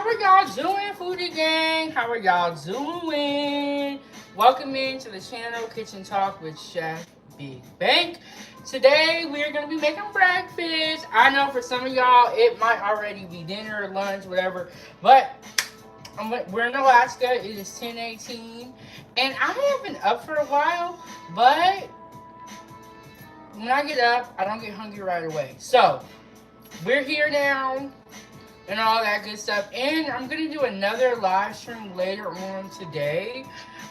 are y'all doing, foodie gang? How are y'all doing? Welcome into the channel, Kitchen Talk with Chef Big Bank. Today we're gonna be making breakfast. I know for some of y'all it might already be dinner, lunch, whatever, but we're in Alaska. It is 10:18, and I have been up for a while, but when I get up, I don't get hungry right away. So we're here now and all that good stuff. And I'm going to do another live stream later on today.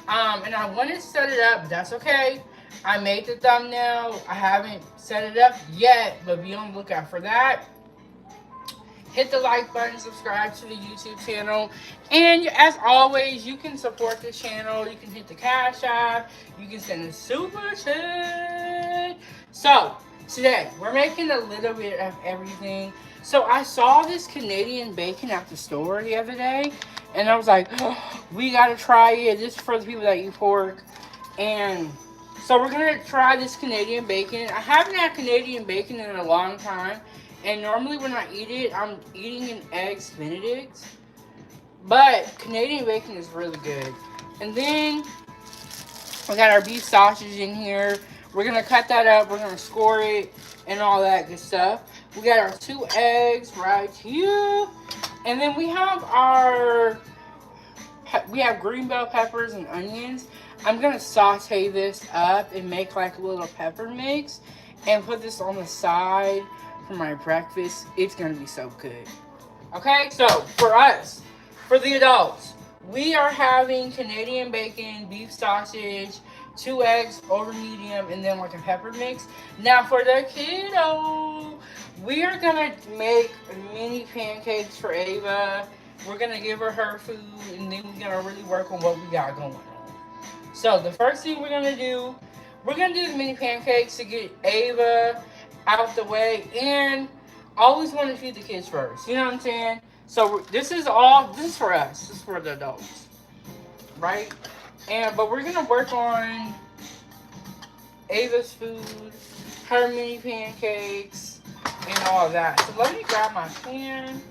And I wanted to set it up, but that's okay. I made the thumbnail. I haven't set it up yet, but be on the lookout for that. Hit the like button, subscribe to the YouTube channel. And as always, you can support the channel. You can hit the Cash App. You can send a super chat. So, today, we're making a little bit of everything. So I saw this Canadian bacon at the store the other day, and I was like, oh, we gotta try it. This is for the people that eat pork. And so we're gonna try this Canadian bacon. I haven't had Canadian bacon in a long time, and normally when I eat it, I'm eating an eggs Benedict. But Canadian bacon is really good. And then we got our beef sausage in here. We're gonna cut that up, we're gonna score it, and all that good stuff. We got our 2 eggs right here. And then we have green bell peppers and onions. I'm going to saute this up and make like a little pepper mix and put this on the side for my breakfast. It's going to be so good. Okay, so for us, for the adults, we are having Canadian bacon, beef sausage, 2 eggs over medium, and then like a pepper mix. Now for the kiddo, we are gonna make mini pancakes for Ava. We're gonna give her food, and then we're gonna really work on what we got going on. So the first thing we're gonna do the mini pancakes to get Ava out the way, and always want to feed the kids first. You know what I'm saying? So this is for us. This is for the adults, right? But we're gonna work on Ava's food, her mini pancakes, and all that. So let me grab my pan.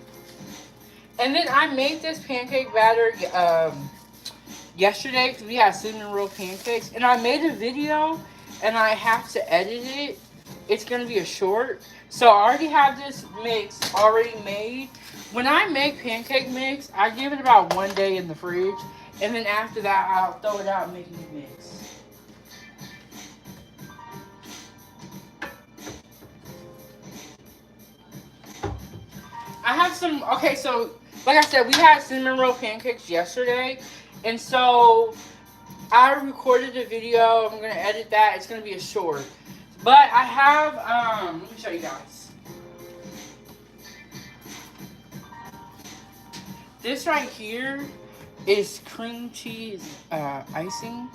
And then I made this pancake batter yesterday because we had cinnamon roll pancakes. And I made a video and I have to edit it. It's going to be a short. So I already have this mix already made. When I make pancake mix, I give it about 1 day in the fridge. And then after that, I'll throw it out and make a new mix. I have some, okay, so like I said, we had cinnamon roll pancakes yesterday, and so I recorded a video. I'm going to edit that. It's going to be a short. But I have, let me show you guys. This right here is cream cheese icing.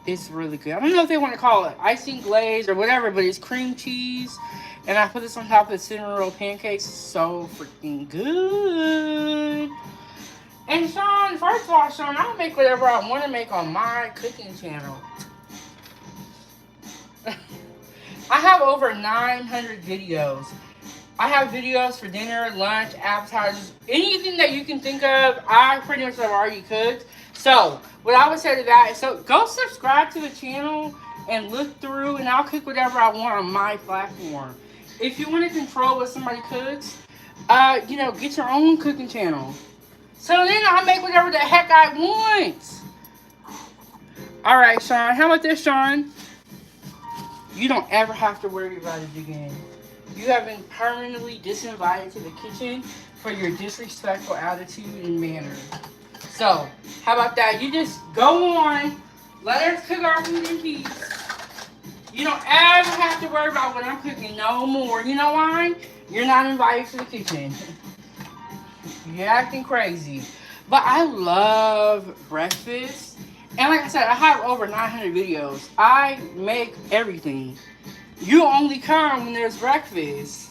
It's really good. I don't know if they want to call it icing glaze or whatever, but it's cream cheese. And I put this on top of the cinnamon roll pancakes. So freaking good. And Sean, first of all, Sean, I make whatever I want to make on my cooking channel. I have over 900 videos. I have videos for dinner, lunch, appetizers, anything that you can think of. I pretty much have already cooked. So what I would say to that is, so go subscribe to the channel and look through, and I'll cook whatever I want on my platform. If you want to control what somebody cooks, you know, get your own cooking channel. So then I'll make whatever the heck I want. All right, Sean. How about this, Sean? You don't ever have to worry about it again. You have been permanently disinvited to the kitchen for your disrespectful attitude and manner. So, how about that? You just go on, let us cook our food in peace. You don't ever have to worry about what I'm cooking no more. You know why? You're not invited to the kitchen. You're acting crazy. But I love breakfast. And like I said, I have over 900 videos. I make everything. You only come when there's breakfast.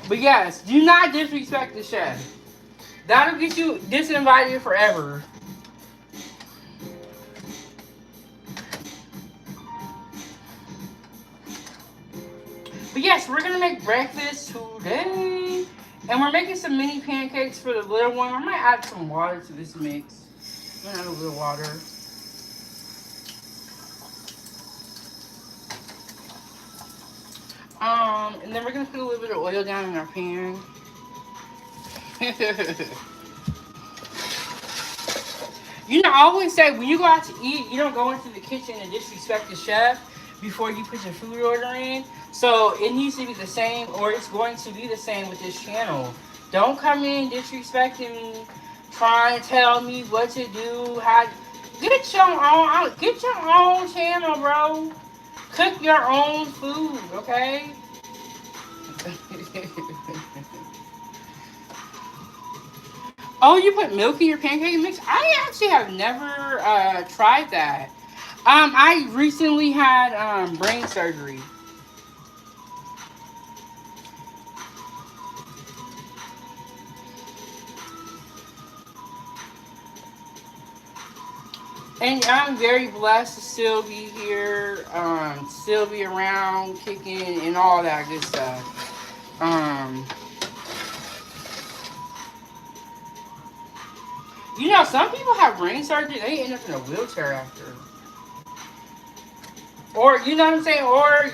But yes, do not disrespect the chef. That'll get you disinvited forever. But yes, we're gonna make breakfast today. And we're making some mini pancakes for the little one. I might add some water to this mix. I'm gonna add a little water. And then we're gonna put a little bit of oil down in our pan. You know, I always say when you go out to eat, you don't go into the kitchen and disrespect the chef before you put your food order in. So it needs to be the same, or it's going to be the same with this channel. Don't come in disrespecting me, trying to tell me what to do. How get your own channel, bro. Cook your own food, okay? Oh, you put milk in your pancake mix? I actually have never tried that. I recently had brain surgery. And I'm very blessed to still be here, still be around, kicking, and all that good stuff. You know, some people have brain surgery, they end up in a wheelchair after. Or, you know what I'm saying? Or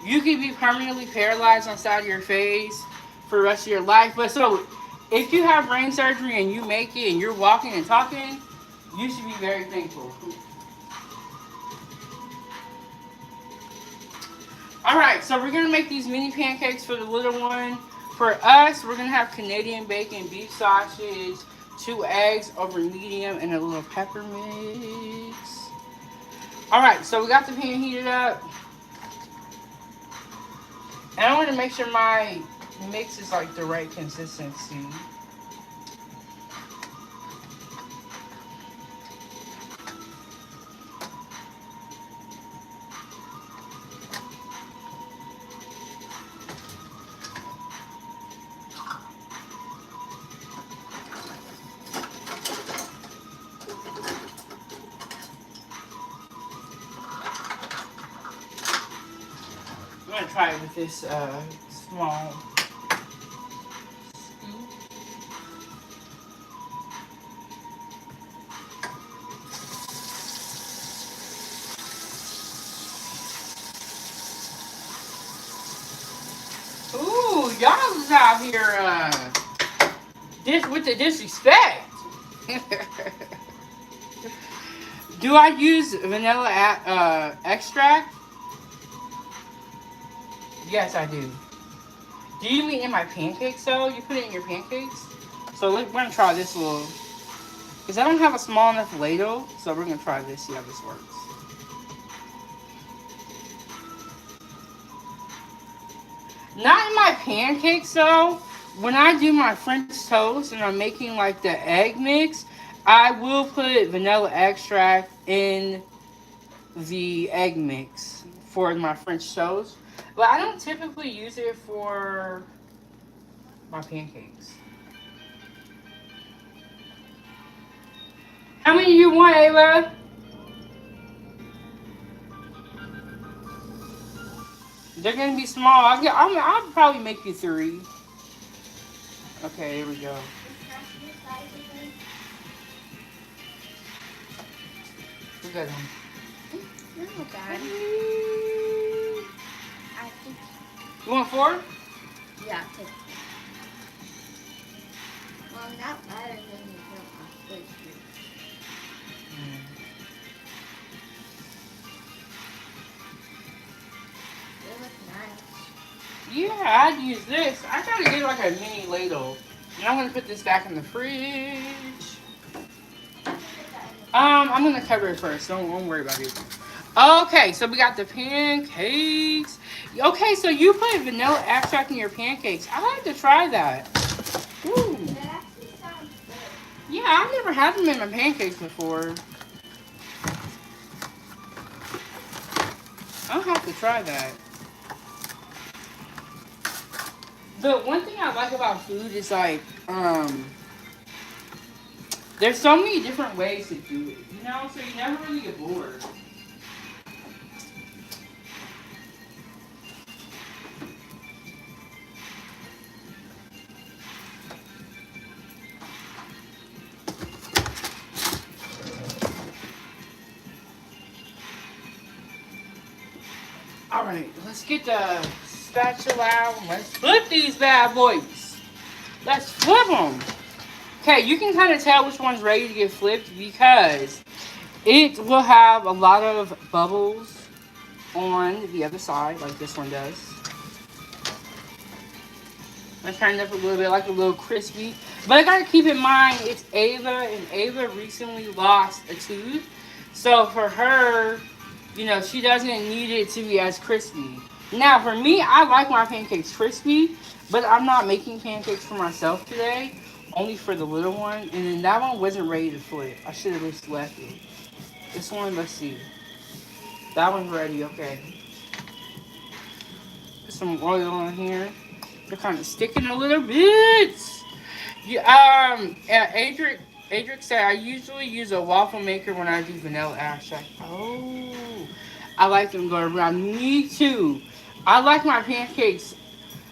you could be permanently paralyzed on the side of your face for the rest of your life. But so, if you have brain surgery and you make it and you're walking and talking, you should be very thankful. Alright, so we're going to make these mini pancakes for the little one. For us, we're going to have Canadian bacon, beef sausage, 2 eggs over medium, and a little pepper mix. Alright, so we got the pan heated up. And I want to make sure my mix is like the right consistency. I'm going to try it with this small scoop. Ooh, y'all is out here with the disrespect. Do I use vanilla extract? Yes, I do. Do you mean in my pancakes, though? You put it in your pancakes? So we're going to try this little... Because I don't have a small enough ladle, so we're going to try this, see how this works. Not in my pancakes, though. When I do my French toast and I'm making, like, the egg mix, I will put vanilla extract in the egg mix for my French toast. But I don't typically use it for my pancakes. How many do you want, Ayla? They're gonna be small. I'll probably make you 3. Okay, here we go. Look at them. Not bad. I think. You want 4? Yeah, take. Well, not better than the good fruit. They look nice. Yeah, I'd use this. I gotta get like a mini ladle. And I'm gonna put this back in the fridge. I'm gonna cover it first. Don't worry about it. Okay, so we got the pancakes. Okay, so you put vanilla extract in your pancakes. I like to try that. Ooh. That actually sounds good. Yeah, I've never had them in my pancakes before. I'll have to try that. The one thing I like about food is like, there's so many different ways to do it, you know, so you never really get bored. All right, let's get the spatula out. Let's flip these bad boys. Let's flip them. Okay, you can kind of tell which one's ready to get flipped because it will have a lot of bubbles on the other side, like this one does. I turned it up a little bit, like a little crispy. But I gotta keep in mind, it's Ava, and Ava recently lost a tooth. So for her, you know, she doesn't need it to be as crispy. Now, for me, I like my pancakes crispy, but I'm not making pancakes for myself today, only for the little one. And then that one wasn't ready to flip. I should have just left it. This one, let's see. That one's ready, okay. Put some oil on here. They're kind of sticking a little bit. Adric said I usually use a waffle maker when I do vanilla extract. Oh, I like them going around. Me too. I like my pancakes.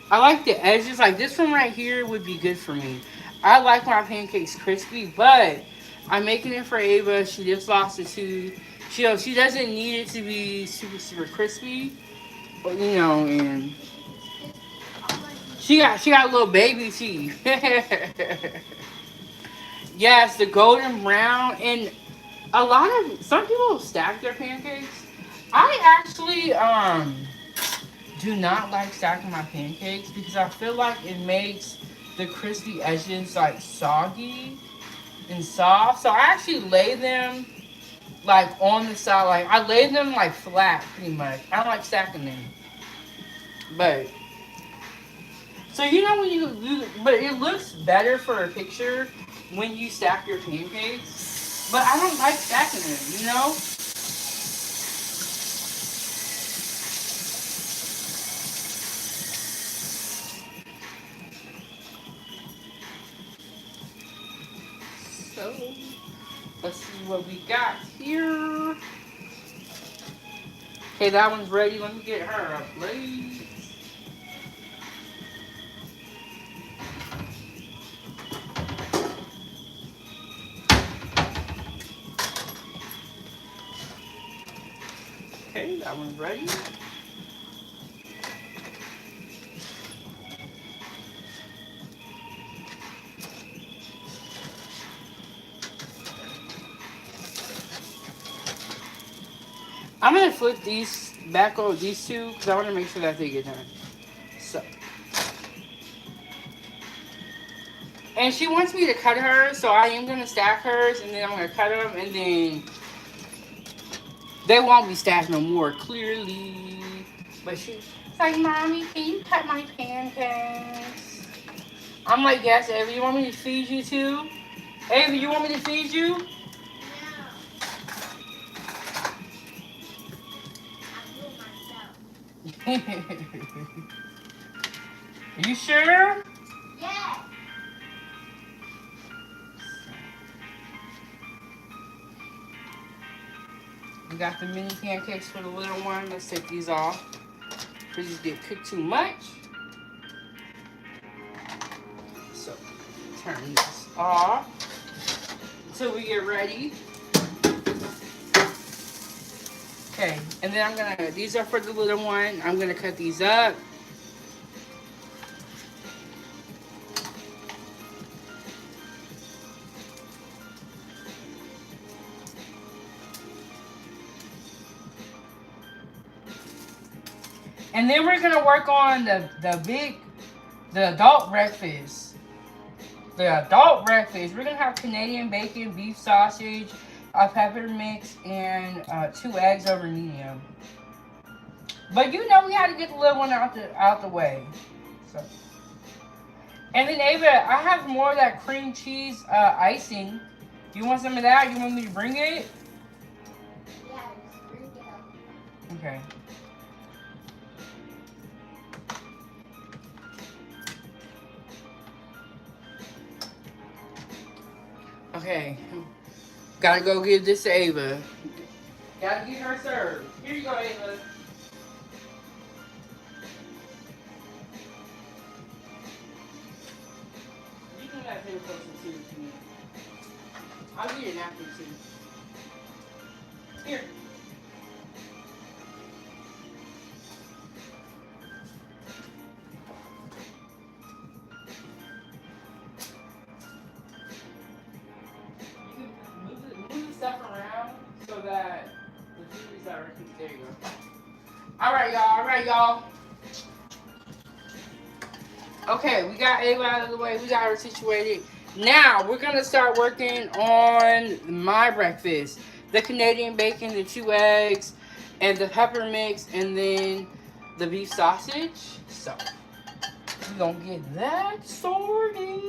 I like the edges. Like this one right here would be good for me. I like my pancakes crispy, but I'm making it for Ava. She just lost a tooth. She doesn't need it to be super crispy, but you know, and she got a little baby teeth. Yes, the golden brown, and some people stack their pancakes. I actually do not like stacking my pancakes because I feel like it makes the crispy edges like soggy and soft. So I actually lay them like on the side, like I lay them like flat pretty much. I don't like stacking them, but. So you know when but it looks better for a picture when you stack your pancakes. But I don't like stacking them, you know? So let's see what we got here. Okay, that one's ready. Let me get her a plate. Okay, that one's ready. I'm gonna flip these back over these two because I want to make sure that they get done. So, and she wants me to cut hers, so I am gonna stack hers, and then I'm gonna cut them, and then they won't be stacked no more. Clearly, but she's like, "Mommy, can you cut my pancakes?" I'm like, "Yes, Ava. You want me to feed you too? Ava, you want me to feed you?" Are you sure? Yeah. We got the mini pancakes for the little one. Let's take these off. These get cooked too much. So turn this off until we get ready. Okay, and then these are for the little one. I'm gonna cut these up. And then we're gonna work on the adult breakfast. The adult breakfast. We're gonna have Canadian bacon, beef sausage, a pepper mix, and 2 eggs over medium. But you know we had to get the little one out the way. So. And then Ava, I have more of that cream cheese icing. You want some of that? You want me to bring it? Yeah, just bring it up. Okay. Okay. Gotta go give this to Ava. Gotta get her served. Here you go, Ava. You can have him close to me. I'll get it after too. Here. Alright, y'all. Alright, y'all. Okay, we got Ava out of the way. We got her situated. Now, we're going to start working on my breakfast. The Canadian bacon, the 2 eggs, and the pepper mix, and then the beef sausage. So, we're going to get that sorted.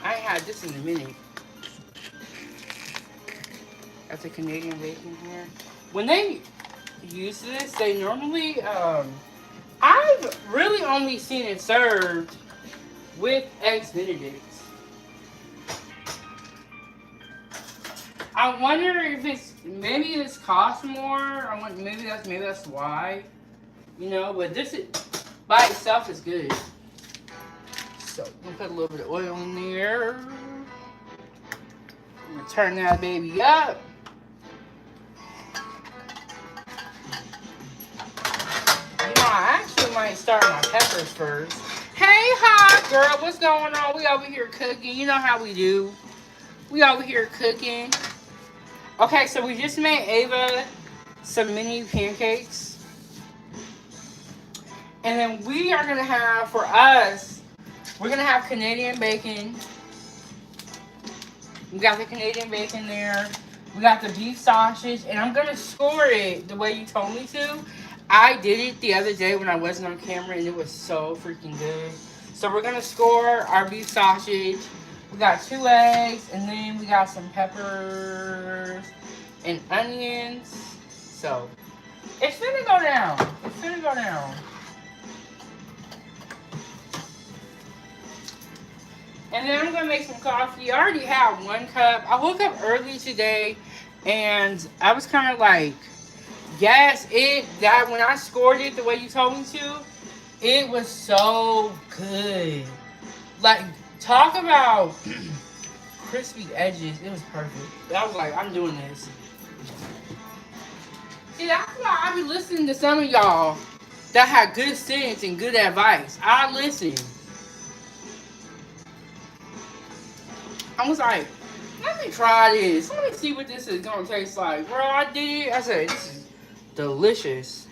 I ain't had this in a minute. Got the Canadian bacon here. When they use this, they normally, I've really only seen it served with eggs Benedicts. I wonder if it's, maybe this costs more. Maybe that's why, you know. But this is, by itself is good. So I'm gonna put a little bit of oil in there. I'm gonna turn that baby up. I actually might start my peppers first. Hey, hot girl, what's going on? We over here cooking. You know how we do. We over here cooking. Okay, so we just made Ava some mini pancakes. And then we are going to have, for us, we're going to have Canadian bacon. We got the Canadian bacon there. We got the beef sausage. And I'm going to score it the way you told me to. I did it the other day when I wasn't on camera, and it was so freaking good. So we're going to score our beef sausage. We got 2 eggs, and then we got some peppers and onions. So it's finna go down. It's finna go down. And then I'm going to make some coffee. I already have 1 cup. I woke up early today, and I was kind of like, yes, that when I scored it the way you told me to, it was so good. Like, talk about crispy edges. It was perfect. I was like, I'm doing this. See, that's why I be listening to some of y'all that had good sense and good advice. I listen. I was like, let me try this. Let me see what this is gonna taste like. Bro, I did. I said, this is delicious.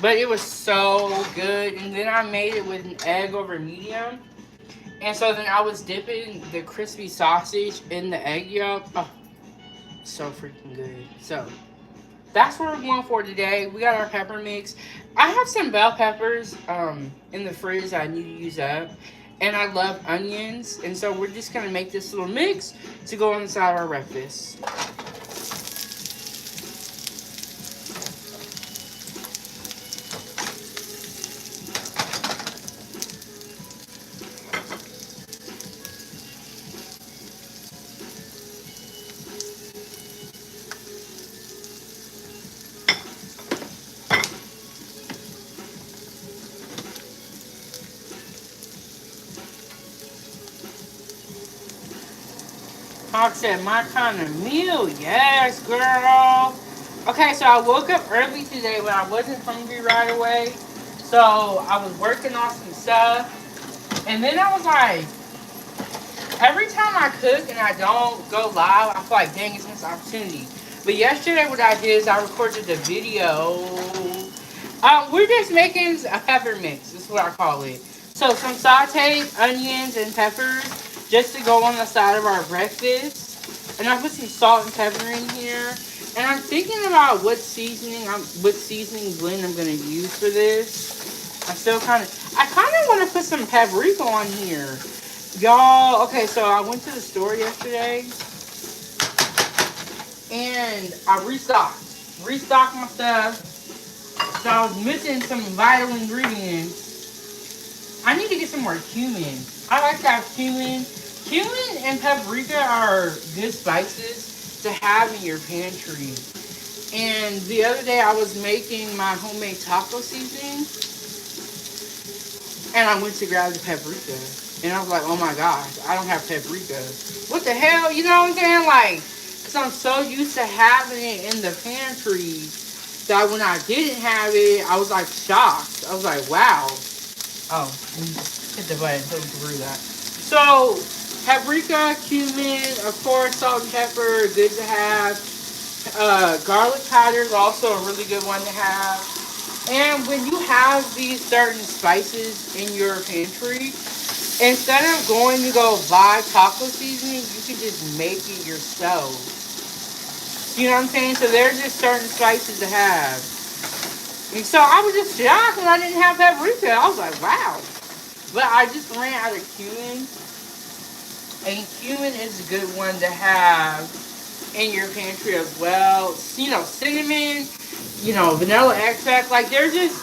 But it was so good. And then I made it with an egg over medium. And so then I was dipping the crispy sausage in the egg yolk. Oh, so freaking good. So that's what we're going for today. We got our pepper mix. I have some bell peppers in the fridge that I need to use up. And I love onions. And so we're just going to make this little mix to go on the side of our breakfast. Hawk said, my kind of meal. Yes, girl. Okay, so I woke up early today when I wasn't hungry right away. So I was working on some stuff. And then I was like, every time I cook and I don't go live, I feel like, dang, it's missed opportunity. But yesterday what I did is I recorded the video. We're just making a pepper mix. That's what I call it. So some sauteed onions and peppers, just to go on the side of our breakfast. And I put some salt and pepper in here. And I'm thinking about what seasoning blend I'm going to use for this. I kind of want to put some paprika on here. Y'all, okay, so I went to the store yesterday. And I restocked my stuff. So I was missing some vital ingredients. I need to get some more cumin. I like to have cumin. Cumin and paprika are good spices to have in your pantry. And the other day I was making my homemade taco seasoning. And I went to grab the paprika. And I was like, oh my gosh, I don't have paprika. What the hell? You know what I'm saying? Like, because I'm so used to having it in the pantry. that when I didn't have it, I was like shocked. I was like, wow. Oh, hit the button so we can brew that. So, paprika, cumin, of course, salt and pepper, good to have. Garlic powder is also a really good one to have. And when you have these certain spices in your pantry, instead of going to go buy taco seasoning, you can just make it yourself. You know what I'm saying? So there's just certain spices to have. And so I was just shocked when I didn't have paprika. I was like, wow. But I just ran out of cumin. And cumin is a good one to have in your pantry as well. You know, cinnamon, you know, vanilla extract. Like, they're just,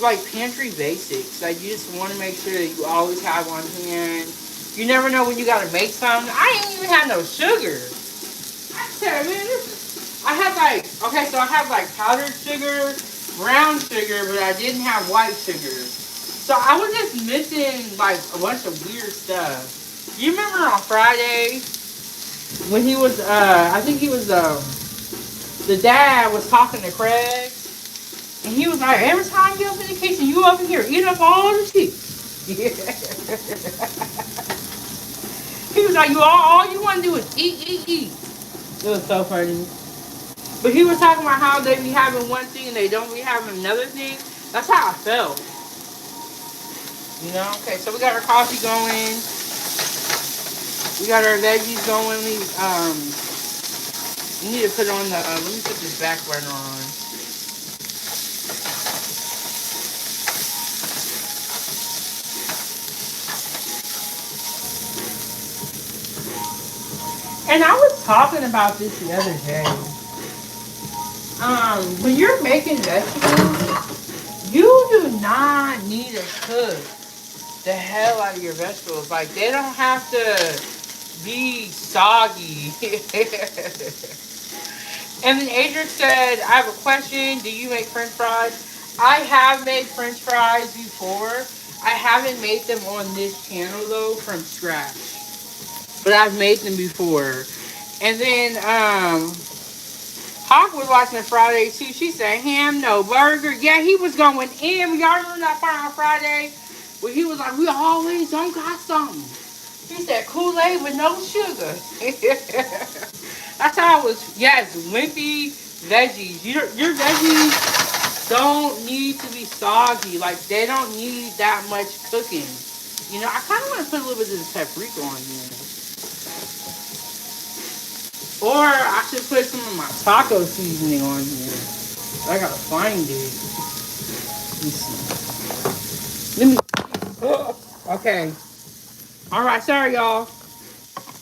like, pantry basics. Like, you just want to make sure that you always have on hand. You never know when you got to make something. I ain't even have no sugar. I said, man, I had like, okay, so I had like powdered sugar, brown sugar, but I didn't have white sugar. So I was just missing like a bunch of weird stuff. You remember on Friday when he was, I think he was, the dad was talking to Craig, and he was like, every time you open the kitchen, you up in here eating up all the cheese. He was like, all you want to do is eat. It was so funny. But he was talking about how they be having one thing and they don't be having another thing. That's how I felt. You know? Okay, so we got our coffee going. We got our veggies going. We need to put on the, let me put this back burner on. And I was talking about this the other day. When you're making vegetables, you do not need to cook the hell out of your vegetables. Like, they don't have to be soggy. And then Adrian said, I have a question. Do you make French fries? I have made French fries before. I haven't made them on this channel, though, from scratch. But I've made them before. And then, Hawk was watching it Friday, too. She said, ham, no burger. Yeah, he was going in. Y'all remember that part on Friday? Where he was like, we always don't got something. He said, Kool-Aid with no sugar. That's how it was. Yes, wimpy veggies. Your veggies don't need to be soggy. Like, they don't need that much cooking. You know, I kind of want to put a little bit of this paprika on here. Or I should put some of my taco seasoning on here. I gotta find it. Let me see. Okay. Alright, sorry y'all.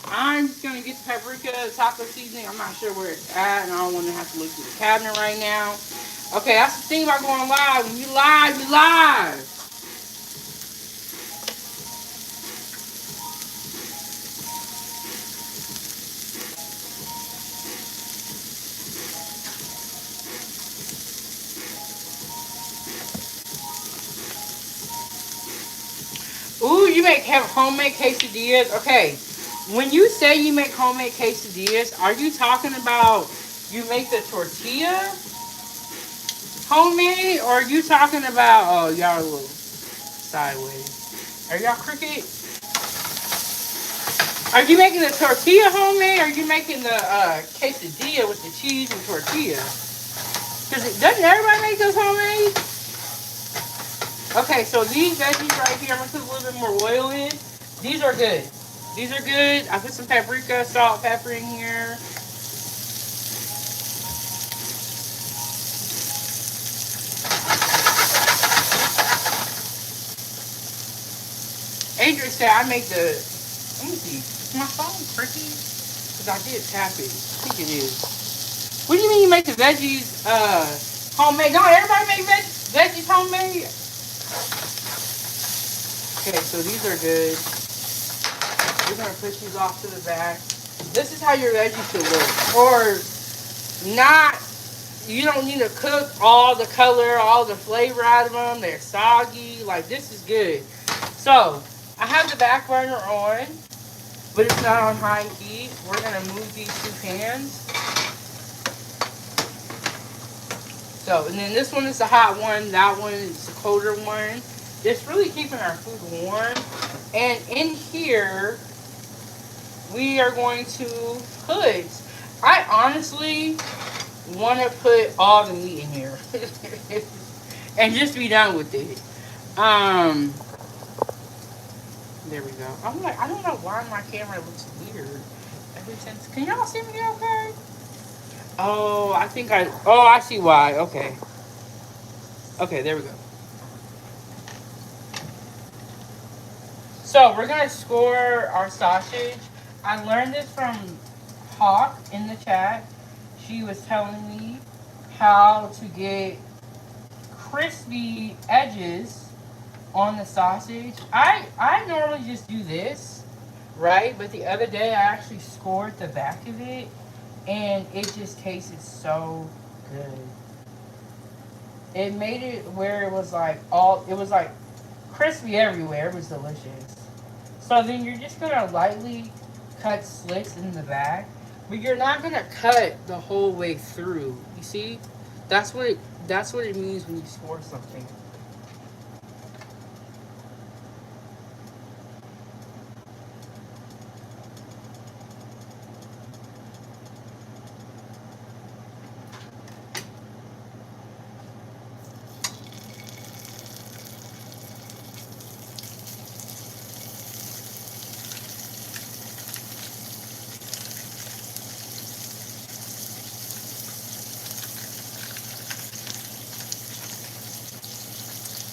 I'm just gonna get the paprika, taco seasoning. I'm not sure where it's at, and I don't want to have to look through the cabinet right now. Okay, that's the thing about going live. When you live, you live. Ooh, you make homemade quesadillas. Okay, when you say you make homemade quesadillas, are you talking about you make the tortilla homemade, or are you talking about, oh, y'all a little sideways. Are y'all crooked? Are you making the tortilla homemade, or are you making the quesadilla with the cheese and tortilla? Because doesn't everybody make those homemade? Okay, so these veggies right here, I'm going to put a little bit more oil in. These are good. These are good. I put some paprika, salt, pepper in here. Adrian said I make the, let me see, is my phone tricky? Because I did tap it. I think it is. What do you mean you make the veggies homemade? Don't everybody make veggies homemade? Okay, so these are good. We're going to push these off to the back. This is how your veggies should look. Or not, you don't need to cook all the color, all the flavor out of them. They're soggy. Like, this is good. So, I have the back burner on, but it's not on high heat. We're going to move these two pans. So, and then this one is the hot one. That one is the colder one. It's really keeping our food warm. And in here, we are going to put, I honestly want to put all the meat in here. And just be done with it. There we go. I'm like, I don't know why my camera looks weird. Ever since, can y'all see me okay? Oh, I see why. Okay. Okay, there we go. So we're gonna score our sausage. I learned this from Hawk in the chat. She was telling me how to get crispy edges on the sausage. I normally just do this, right? But the other day I actually scored the back of it, and it just tasted so good. It made it where it was like crispy everywhere. It was delicious. So then you're just gonna lightly cut slits in the back, but you're not gonna cut the whole way through. You see? That's what it means when you score something.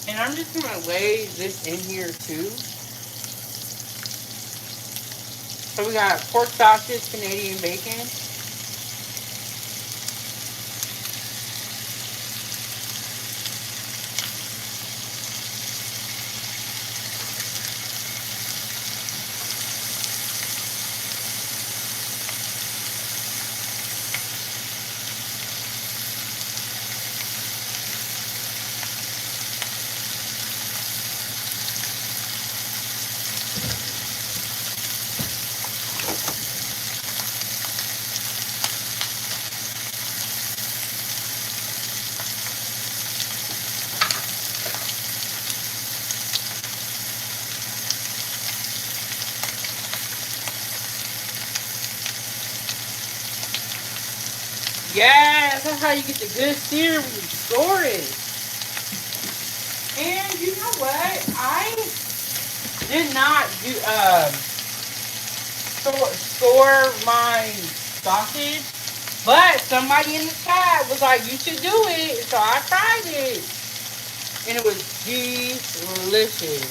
And I'm just gonna lay this in here too. So we got pork sausage, Canadian bacon. Yes, that's how you get the good sear when you store it. And you know what? I did not do store my sausage, but somebody in the chat was like, "You should do it." So I tried it, and it was delicious.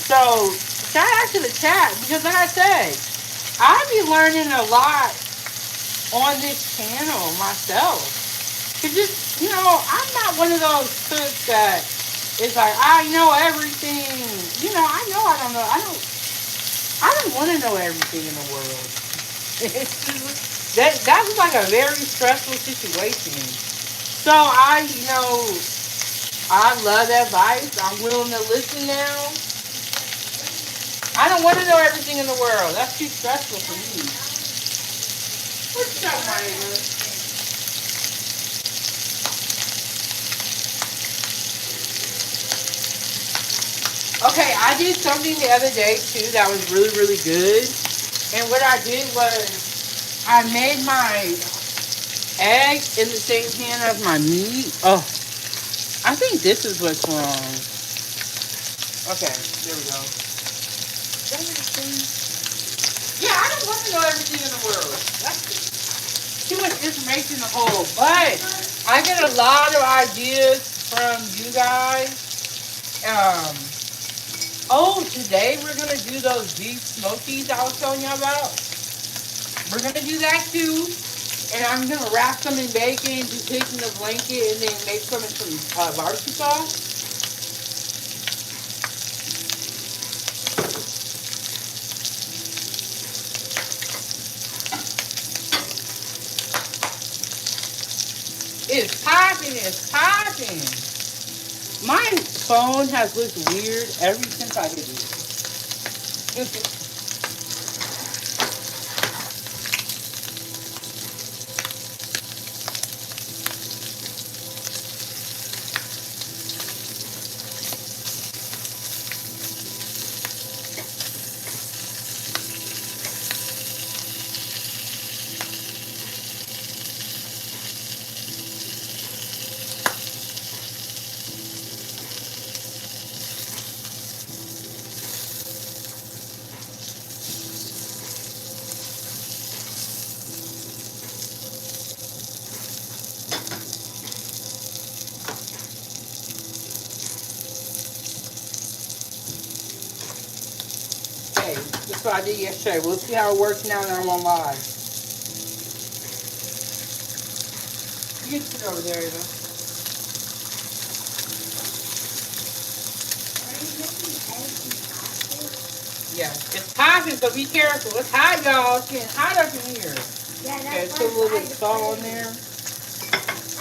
So shout out to the chat because, like I said, I be learning a lot on this channel myself. Cause just, I'm not one of those cooks that is like, I know everything. I know I don't know. I don't want to know everything in the world. It's just, that was like a very stressful situation. So I love advice. I'm willing to listen now. I don't want to know everything in the world. That's too stressful for me. What's up, my neighbor? Okay, I did something the other day too that was really, really good. And what I did was I made my eggs in the same pan as my meat. Oh, I think this is what's wrong. Okay, there we go. Yeah, I don't want to know everything in the world. That's too much information to hold. But I get a lot of ideas from you guys. Today we're going to do those beef smokies I was telling you about. We're going to do that too. And I'm going to wrap some in bacon, do pigs in the blanket, and then make some in some barbecue sauce. It's popping, it's popping. My phone has looked weird ever since I did it. That's what I did yesterday. We'll see how it works now that I'm on live. You can sit over there, Ava. Are you making eggs and sausage? Yeah, it's popping, so be careful. It's hot, y'all. It's getting hot up in here. Yeah, Okay, that's put a little bit of why salt on there.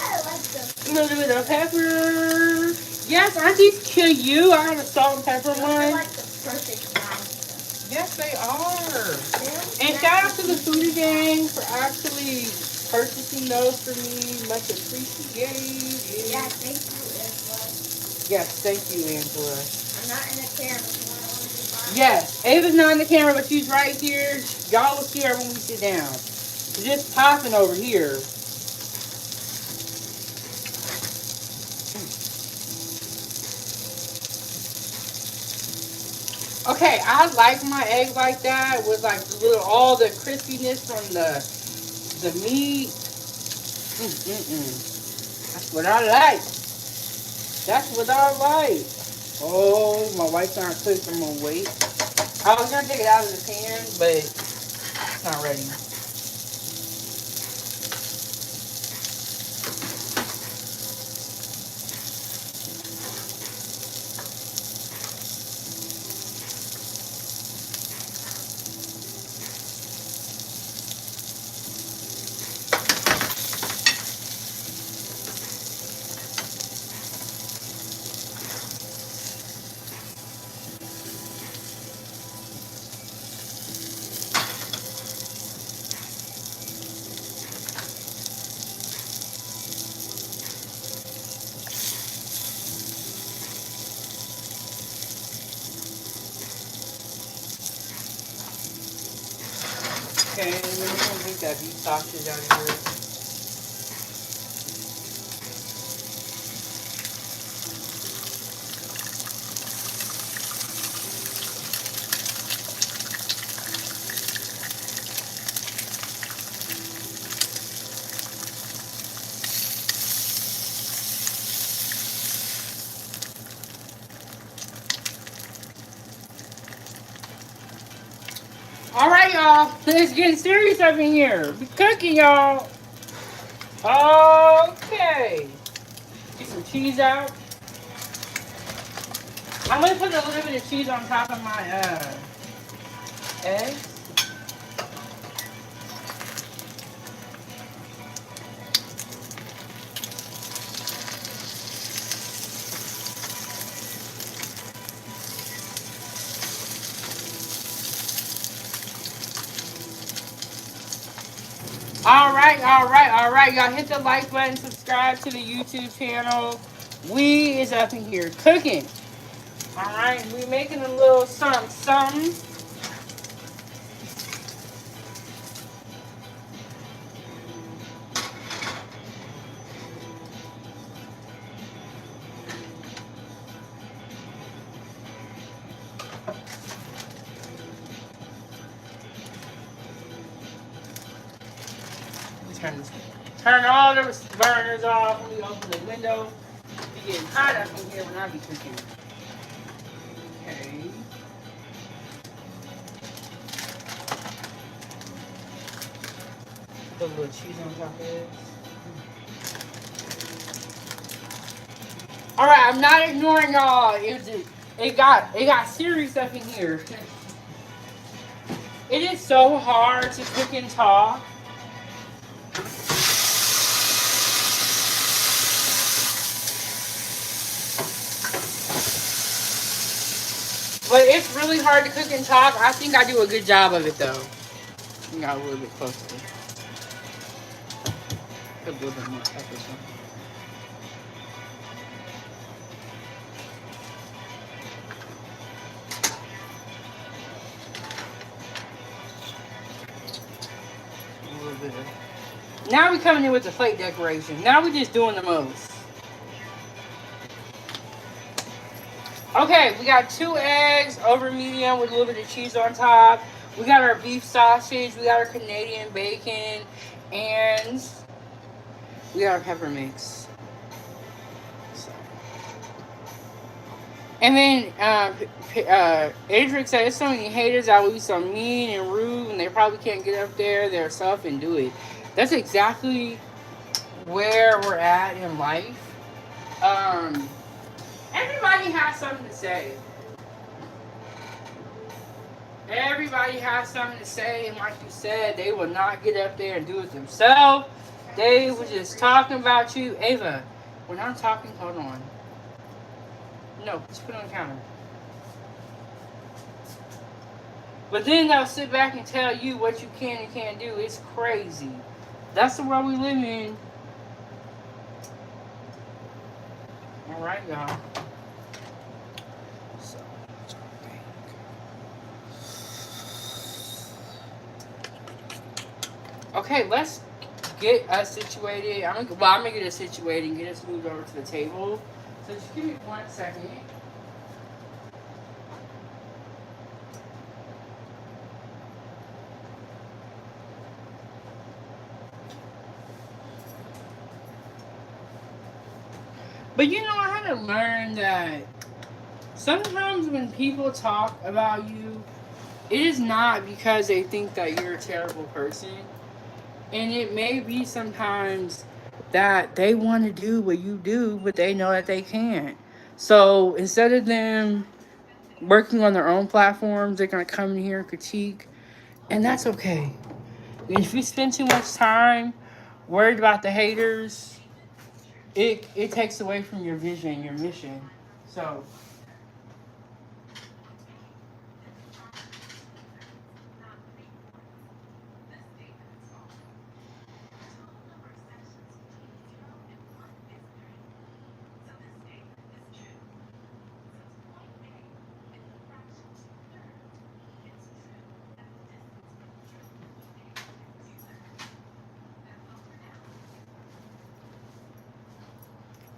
I like them. A little bit of pepper. Yes, aren't these cute? I have a salt and pepper They're one. like the perfect size. Yes, they are. They're And shout out to the foodie gang for actually purchasing those for me. Much appreciated. Yeah, thank you as well. Yes, thank you, Angela. I'm not in the camera, so I want to buy. Yes, Ava's not in the camera, but she's right here. Y'all will see her when we sit down. It's just popping over here. Okay, I like my egg like that with like all the crispiness from the meat. That's what I like. That's what I like. Oh, my wife's not cooked. I'm gonna wait. I was gonna take it out of the pan, but it's not ready. Okay, and then we're gonna get that beef sausage out of here. All right, y'all. It's getting serious up in here. We cooking, y'all. Okay. Get some cheese out. I'm gonna put a little bit of cheese on top of my eggs. All right. Y'all hit the like button, subscribe to the YouTube channel. We is up in here cooking. All right, we making a little something. Turn all the burners off when we open the window. Be getting hot up in here when I be cooking. Okay. Put a little cheese on top of this. All right, I'm not ignoring y'all. It got serious up in here. It is so hard to cook and talk. But it's really hard to cook and talk. I think I do a good job of it though. You got a little bit closer. Put a little bit more pepper. A little bit of. Now we coming in with the plate decoration. Now we just doing the most. Okay, we got 2 eggs over medium with a little bit of cheese on top. We got our beef sausage. We got our Canadian bacon. And we got our pepper mix. So. And then Adric said, "There's so many haters out will be so mean and rude, and they probably can't get up there themselves and do it." That's exactly where we're at in life. Um, Everybody has something to say. Everybody has something to say, and like you said, they will not get up there and do it themselves. They were just talking about you. Ava, when I'm talking, hold on. No, just put it on the counter. But then they'll sit back and tell you what you can and can't do. It's crazy. That's the world we live in. All right, y'all. So, okay, let's get us situated. I'm gonna get us situated and get us moved over to the table. So just give me 1 second. But you know, I had to learn that sometimes when people talk about you, it is not because they think that you're a terrible person. And it may be sometimes that they want to do what you do, but they know that they can't. So instead of them working on their own platforms, they're going to come in here and critique. And that's okay. If you spend too much time worried about the haters, it takes away from your vision, your mission. So,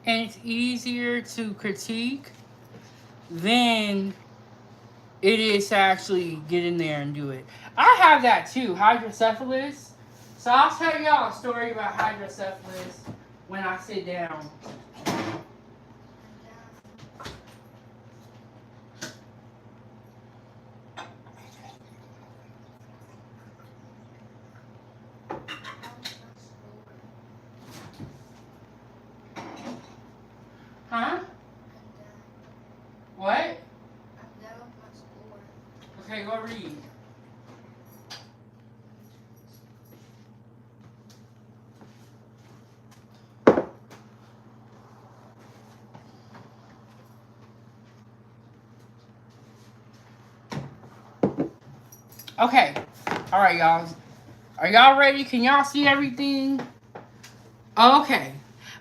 and it's easier to critique than it is to actually get in there and do it. I have that too, hydrocephalus. So I'll tell y'all a story about hydrocephalus when I sit down. Huh? What? I'm done with my schoolwork. Okay, go read. Okay. All right, y'all. Are y'all ready? Can y'all see everything? Okay.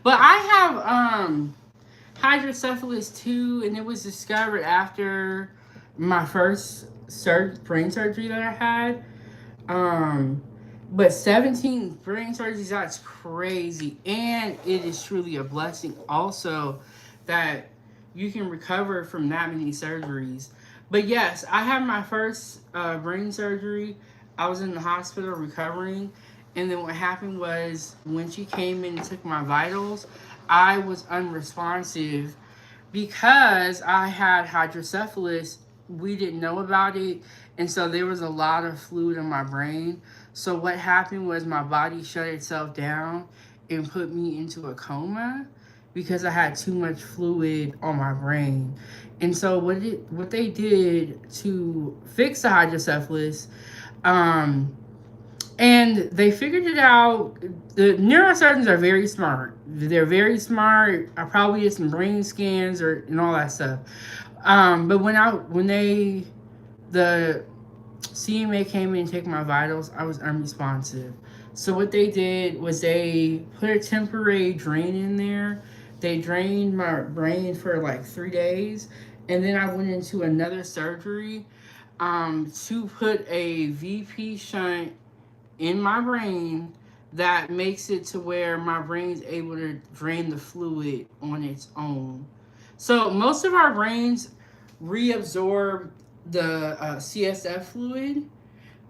But I have hydrocephalus too, and it was discovered after my first brain surgery that I had. Um, but 17 brain surgeries, that's crazy. And it is truly a blessing also that you can recover from that many surgeries. But yes, I had my first brain surgery. I was in the hospital recovering. And then what happened was when she came in and took my vitals, I was unresponsive because I had hydrocephalus. We didn't know about it, and so there was a lot of fluid in my brain. So what happened was my body shut itself down and put me into a coma because I had too much fluid on my brain. And so what they did to fix the hydrocephalus, and they figured it out. The neurosurgeons are very smart. They're very smart. I probably did some brain scans and all that stuff. But the CMA came in and took my vitals, I was unresponsive. So what they did was they put a temporary drain in there. They drained my brain for like 3 days, and then I went into another surgery to put a VP shunt in my brain that makes it to where my brain's able to drain the fluid on its own. So most of our brains reabsorb the CSF fluid,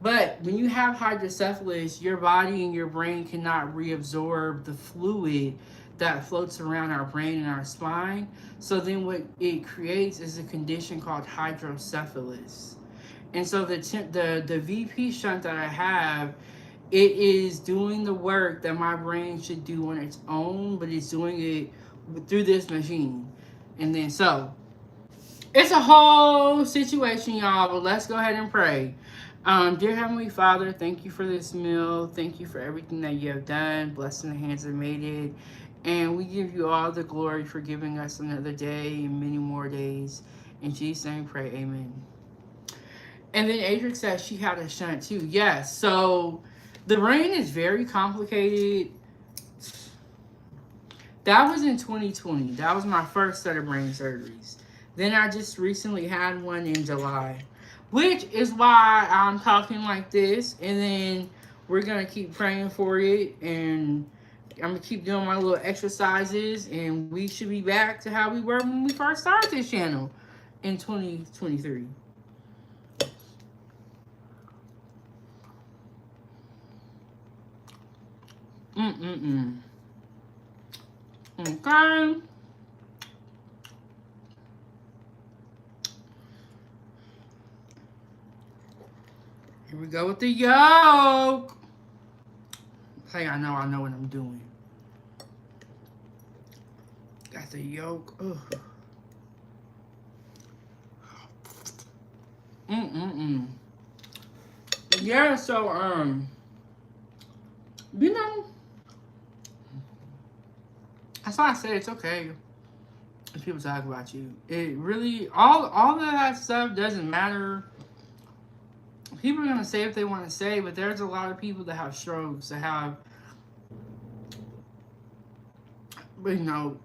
But when you have hydrocephalus, your body and your brain cannot reabsorb the fluid that floats around our brain and our spine. So then what it creates is a condition called hydrocephalus. And so the VP shunt that I have, it is doing the work that my brain should do on its own, but it's doing it through this machine. And then so it's a whole situation, y'all, but let's go ahead and pray. Dear Heavenly Father, thank you for this meal. Thank you for everything that you have done. Blessed in the hands that made it. And we give you all the glory for giving us another day and many more days. In Jesus' name we pray, amen. And then Adric says she had a shunt too. Yes, so the brain is very complicated. That was in 2020. That was my first set of brain surgeries. Then I just recently had one in July, which is why I'm talking like this. And then we're going to keep praying for it. And I'm going to keep doing my little exercises. And we should be back to how we were when we first started this channel in 2023. Okay. Here we go with the yolk. Hey, I know what I'm doing. Got the yolk. Ugh. Yeah, so you know, that's why I said it's okay if people talk about you. It really all of that stuff doesn't matter. People are gonna say what they want to say, but there's a lot of people that have strokes, that have, you know,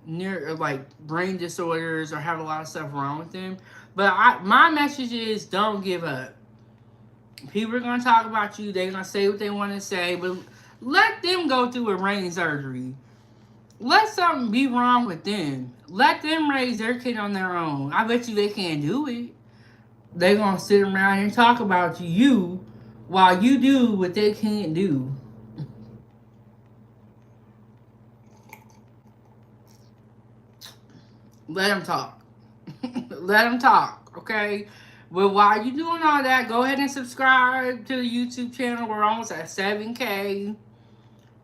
near like brain disorders, or have a lot of stuff wrong with them. But my message is, don't give up. People are gonna talk about you. They're gonna say what they want to say, but let them go through a brain surgery. Let something be wrong with them. Let them raise their kid on their own. I bet you they can't do it. They're gonna sit around and talk about you while you do what they can't do. Let them talk. Let them talk, okay? But while you doing all that, go ahead and subscribe to the YouTube channel. We're almost at 7K.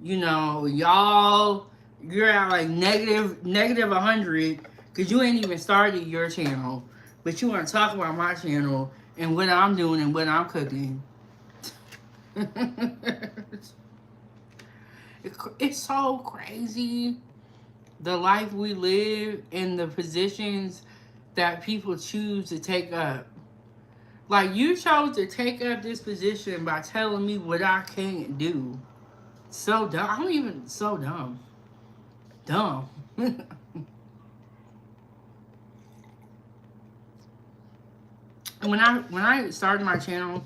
You know, y'all, you're at like negative 100 because you ain't even started your channel. But you want to talk about my channel and what I'm doing and what I'm cooking. It's so crazy, the life we live and the positions that people choose to take up. Like, you chose to take up this position by telling me what I can't do. So dumb. I don't even, so dumb. Dumb. When I started my channel,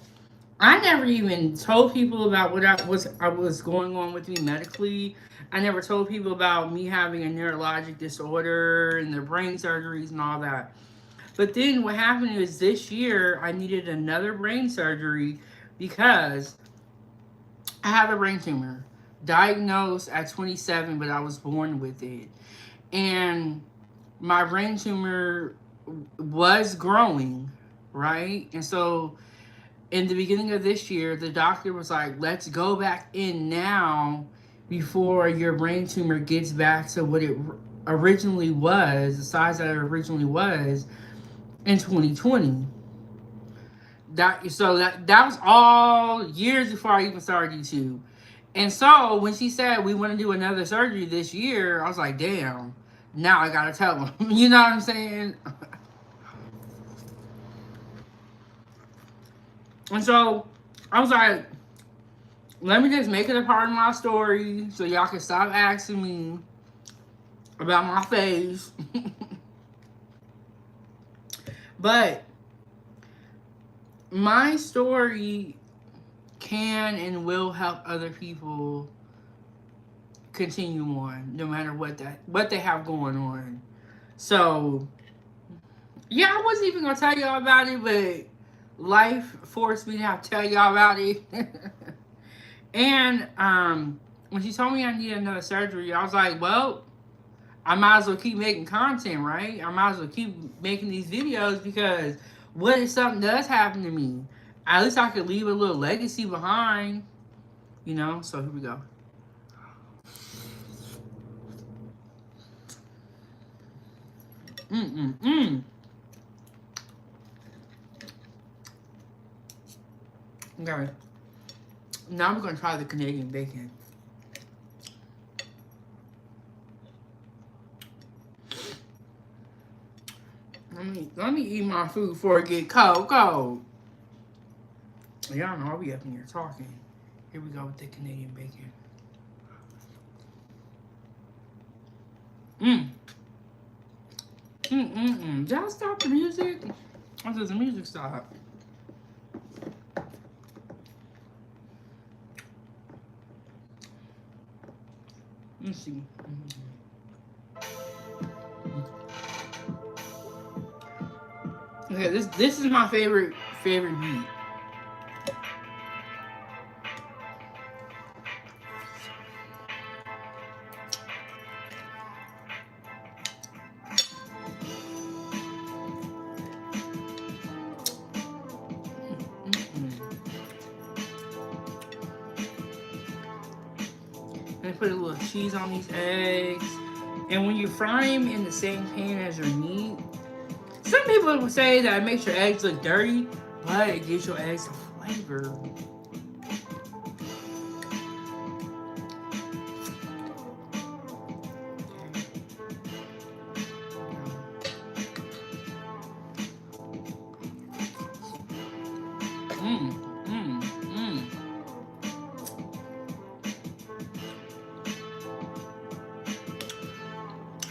I never even told people about what I was going on with me medically. I never told people about me having a neurologic disorder and the brain surgeries and all that. But then what happened is, this year I needed another brain surgery because I have a brain tumor, diagnosed at 27, but I was born with it. And my brain tumor was growing, right? And so in the beginning of this year, the doctor was like, let's go back in now before your brain tumor gets back to what it originally was, the size that it originally was in 2020. That was all years before I even started YouTube. And so when she said we want to do another surgery this year, I was like, damn, now I gotta tell them. You know what I'm saying? And so I was like, let me just make it a part of my story so y'all can stop asking me about my face. But my story can and will help other people continue on, no matter what they have going on. So yeah, I wasn't even gonna tell y'all about it, but life forced me to have to tell y'all about it. And when she told me I needed another surgery, I was like, well, I might as well keep making content, right? I might as well keep making these videos because what if something does happen to me? At least I could leave a little legacy behind, you know? So here we go. Okay. Now I'm gonna try the Canadian bacon. Let me eat my food before it get cold. Y'all know I'll be up in here talking. Here we go with the Canadian bacon. Did I stop the music? Or does the music stop? Let's see. Okay, this is my favorite meat. And put a little cheese on these eggs. And when you fry them in the same pan as your meat, some people will say that it makes your eggs look dirty, but it gives your eggs a flavor.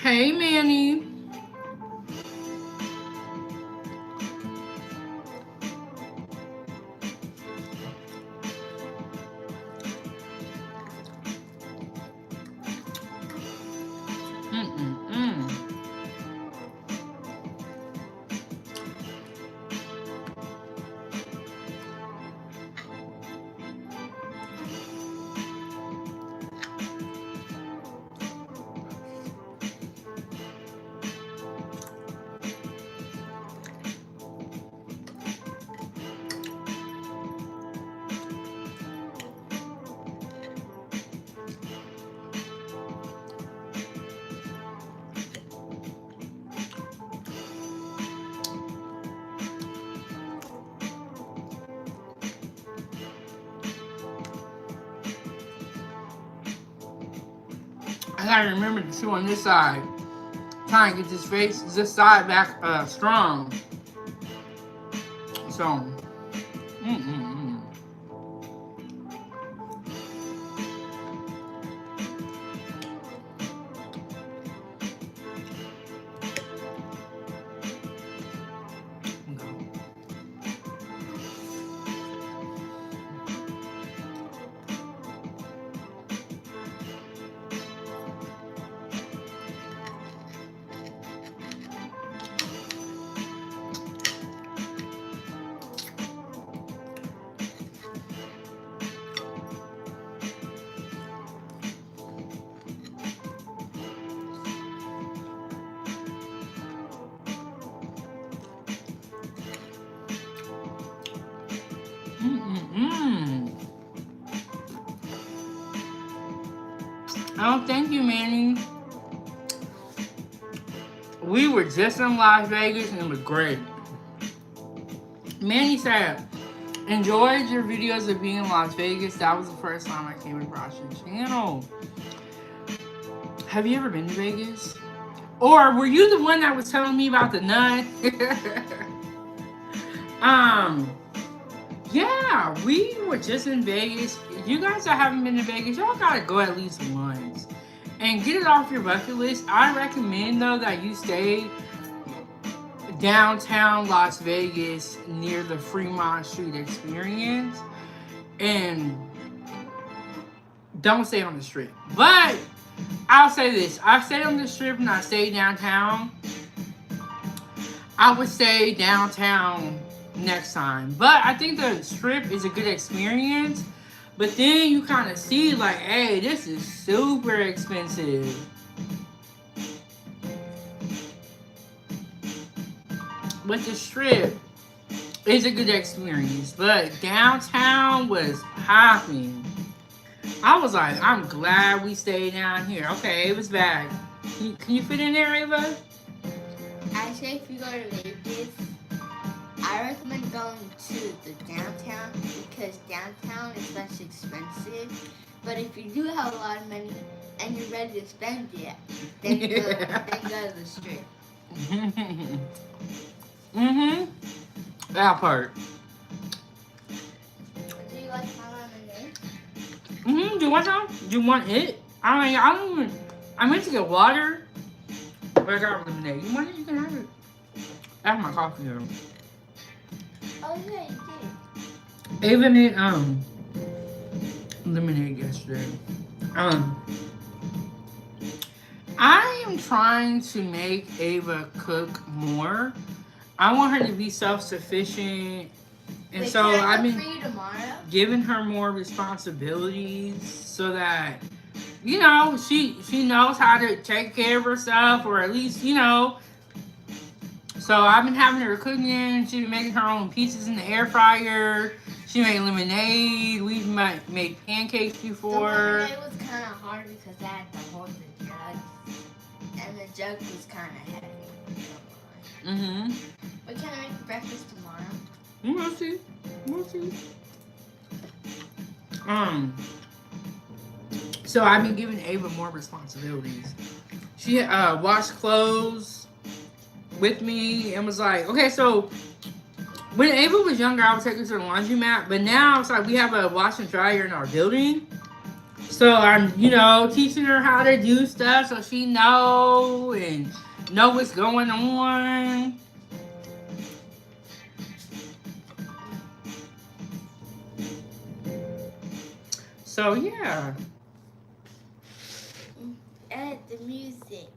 Hey, Manny. I gotta remember to chew on this side. Try and get this side back strong. So, oh, thank you, Manny. We were just in Las Vegas and it was great. Manny said, enjoyed your videos of being in Las Vegas. That was the first time I came across your channel. Have you ever been to Vegas? Or were you the one that was telling me about the nun? Yeah, we were just in Vegas. You guys that haven't been to Vegas, y'all gotta go at least once and get it off your bucket list. I recommend though that you stay downtown Las Vegas near the Fremont Street Experience and don't stay on the strip. But I'll say this, I've stayed on the strip and I stayed downtown. I would say downtown next time. But I think the strip is a good experience. But then you kind of see like, hey, this is super expensive. But the strip is a good experience. But downtown was popping. I was like, I'm glad we stayed down here. Okay, it was bad. Can you fit in there, Ava? I say if you go to Vegas, I recommend going to the downtown because downtown is less expensive. But if you do have a lot of money and you're ready to spend it, then go to the strip. That part. Do you like my lemonade? Do you want some? Do you want it? I don't even. I meant to get water, but I got lemonade. You want it? You can have it. I have my coffee here. Oh yeah, you did. Ava made lemonade yesterday. I am trying to make Ava cook more. I want her to be self-sufficient, and Wait, so can I I've cook been for you tomorrow? giving her more responsibilities so that you know she knows how to take care of herself, or at least you know. So I've been having her cooking. She's been making her own pizzas in the air fryer. She made lemonade. We've made pancakes before. The lemonade was kind of hard because I had to hold the jug, and the jug was kind of heavy. But can I make breakfast tomorrow? We'll see. We'll see. So I've been giving Ava more responsibilities. She washed clothes with me and was like, okay, so when Ava was younger, I would take her to the laundromat, but now it's like we have a wash and dryer in our building. So I'm, you know, teaching her how to do stuff so she know what's going on. So yeah. Add the music.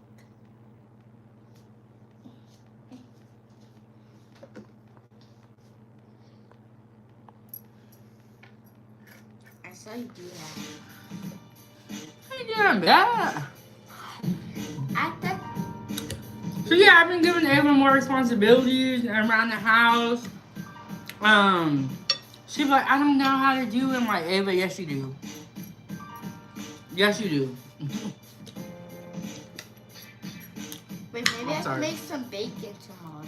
I saw you do that. I ain't doing bad. I thought. So yeah, I've been giving Ava more responsibilities around the house. She's like, I don't know how to do it. I'm like, Ava, yes you do. Yes you do. Wait, maybe I can make some bacon tomorrow.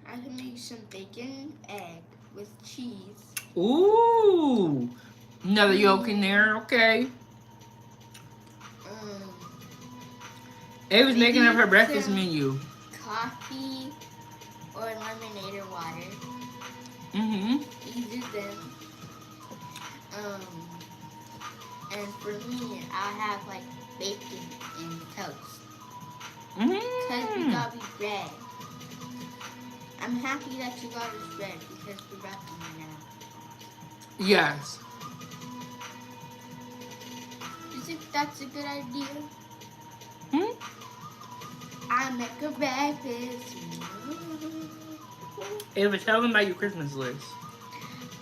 I can make some bacon egg with cheese. Ooh. Another yolk in there, okay. Ava's making up her breakfast menu. Coffee or lemonade or water. Either them. And for me, I'll have like bacon and toast. Because we got me bread. I'm happy that you got us bread because we're wrapping it now. Yes. You think that's a good idea? I make a breakfast. Ava, tell them about your Christmas list.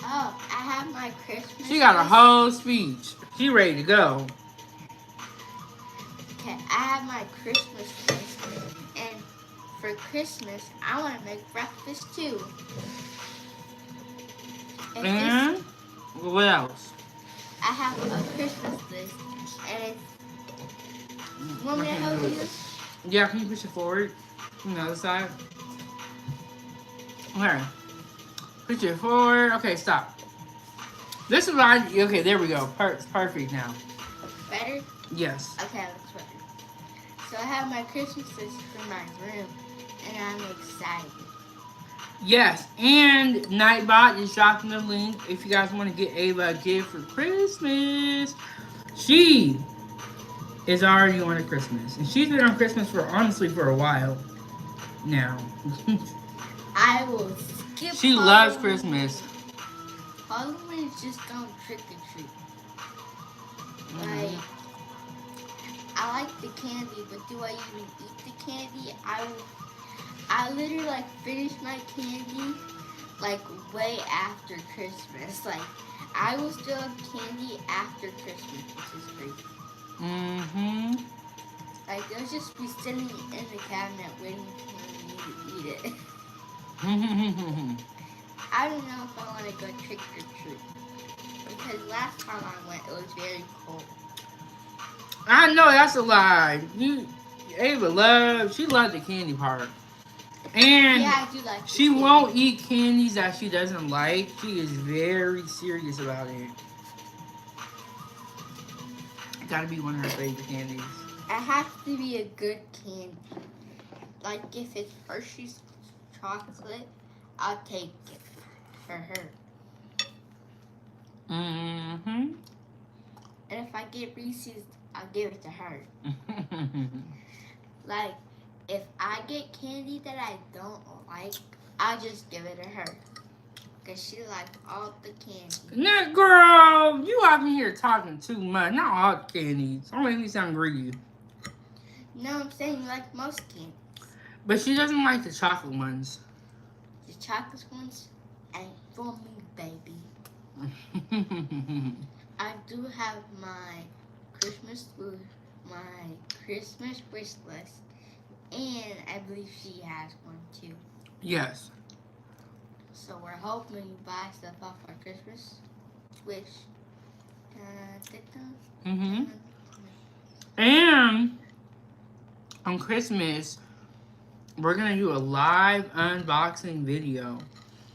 Oh, I have my Christmas She got a list. whole speech. She ready to go. Okay, I have my Christmas list. And for Christmas, I want to make breakfast too. And what else? I have a Christmas list. And it's... You want me to help you? Yeah, can you push it forward from the other side? Okay. Push it forward. Okay, stop. This is what I... Okay, there we go. It's perfect now. Better? Yes. Okay, that's better. So I have my Christmas list for my room. And I'm excited. Yes, and Nightbot is dropping the link if you guys want to get Ava a gift for Christmas. She is already on a Christmas. And she's been on Christmas for, honestly, for a while now. I will skip She Halloween. loves Christmas. Halloween is just going trick or treat. Like, I like the candy, but do I even eat the candy? I literally like finished my candy like way after Christmas. Like I will still have candy after Christmas, which is crazy. Mm-hmm. Like they'll just be sitting in the cabinet waiting for me to eat it. I don't know if I want to go trick or treat because last time I went, it was very cold. I know that's a lie. Ava she loved the candy part. And Yeah, I do like. she won't eat candies that she doesn't like. She is very serious about it. Gotta be one of her favorite candies. It has to be a good candy. Like if it's Hershey's chocolate, I'll take it for her. Mm-hmm. And if I get Reese's, I'll give it to her. Like, if I get candy that I don't like, I'll just give it to her. Because she likes all the candy. Now, girl, you out here talking too much. Not all the candies. Don't make me sound greedy. No, I'm saying you like most candies. But she doesn't like the chocolate ones. The chocolate ones ain't for me, baby. I do have my Christmas wish list, and I believe she has one too. Yes. So we're hoping you buy stuff off our Christmas wish. Mm-hmm. And on Christmas, we're gonna do a live unboxing video.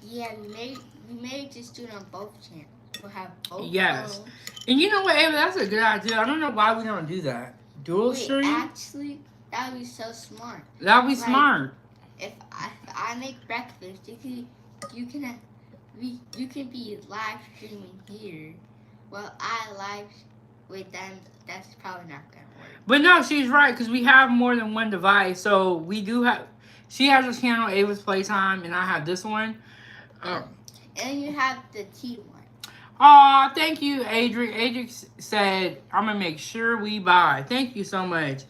Yeah, we may just do it on both channels. We'll have both. Yes. phones. And you know what, Ava? That's a good idea. I don't know why we don't do that. Dual stream? Actually, that would be so smart. That would be Like, smart. If I make breakfast, you can be live streaming here, while I live with them. That's probably not gonna work. But no, she's right, because we have more than one device. So we do have... She has a channel, Ava's Playtime, and I have this one. And you have the T one. Aw, thank you, Adric. Adric said, I'm going to make sure we buy. Thank you so much.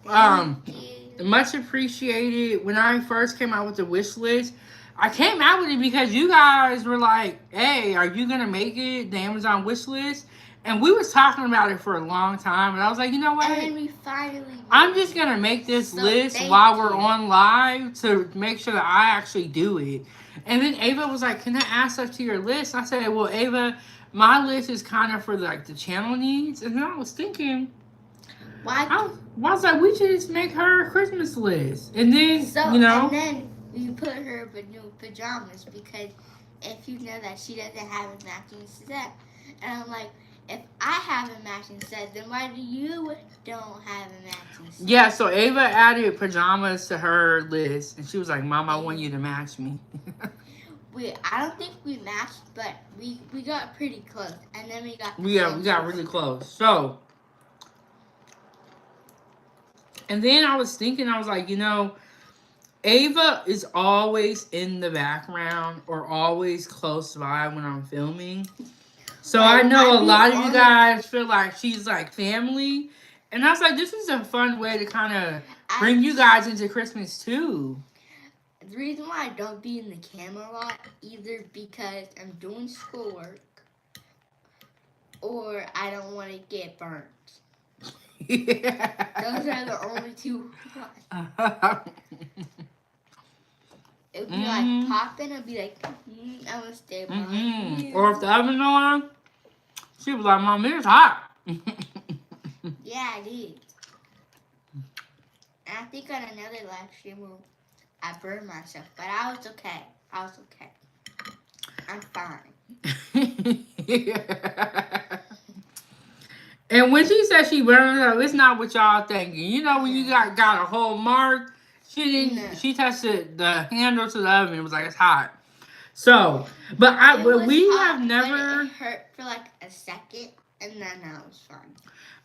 Thank you. Much appreciated. When I first came out with the wish list, I came out with it because you guys were like, hey, are you going to make it, the Amazon wish list? And we was talking about it for a long time. And I was like, you know what? And then we finally I'm just going to make this list thank while you. we're on live to make sure that I actually do it. And then Ava was like, can I add stuff to your list? I said, well, Ava, my list is kind of for like the channel needs. And then I was thinking, I was like, we should just make her a Christmas list. And then, you know. And then we put her in new pajamas because if you know that she doesn't have a matching set. And I'm like, if I have a matching set, then why do you don't have a matching set? Yeah, so Ava added pajamas to her list. And she was like, Mom, I want you to match me. I don't think we matched, but we got pretty close. And then we got... we got really close. So... And then I was thinking, I was like, you know, Ava is always in the background or always close by when I'm filming. So I know a lot of you guys feel like she's like family. And I was like, this is a fun way to kind of bring you guys into Christmas too. The reason why I don't be in the camera a lot, either because I'm doing schoolwork or I don't want to get burnt. Yeah. Those are the only two. It would be like popping. It'd be like, I'm gonna stay behind you. Or if the oven's on, she was like, Mom, it's hot. Yeah, it is. And I think on another live stream, I burned myself, but I was okay. I'm fine. Yeah. And when she said she burned herself, it's not what y'all thinking. You know, when you got a whole mark, she didn't. No. She touched the handle to the oven. It was like, it's hot. So, but we have never. It hurt for like a second, and then it was fine.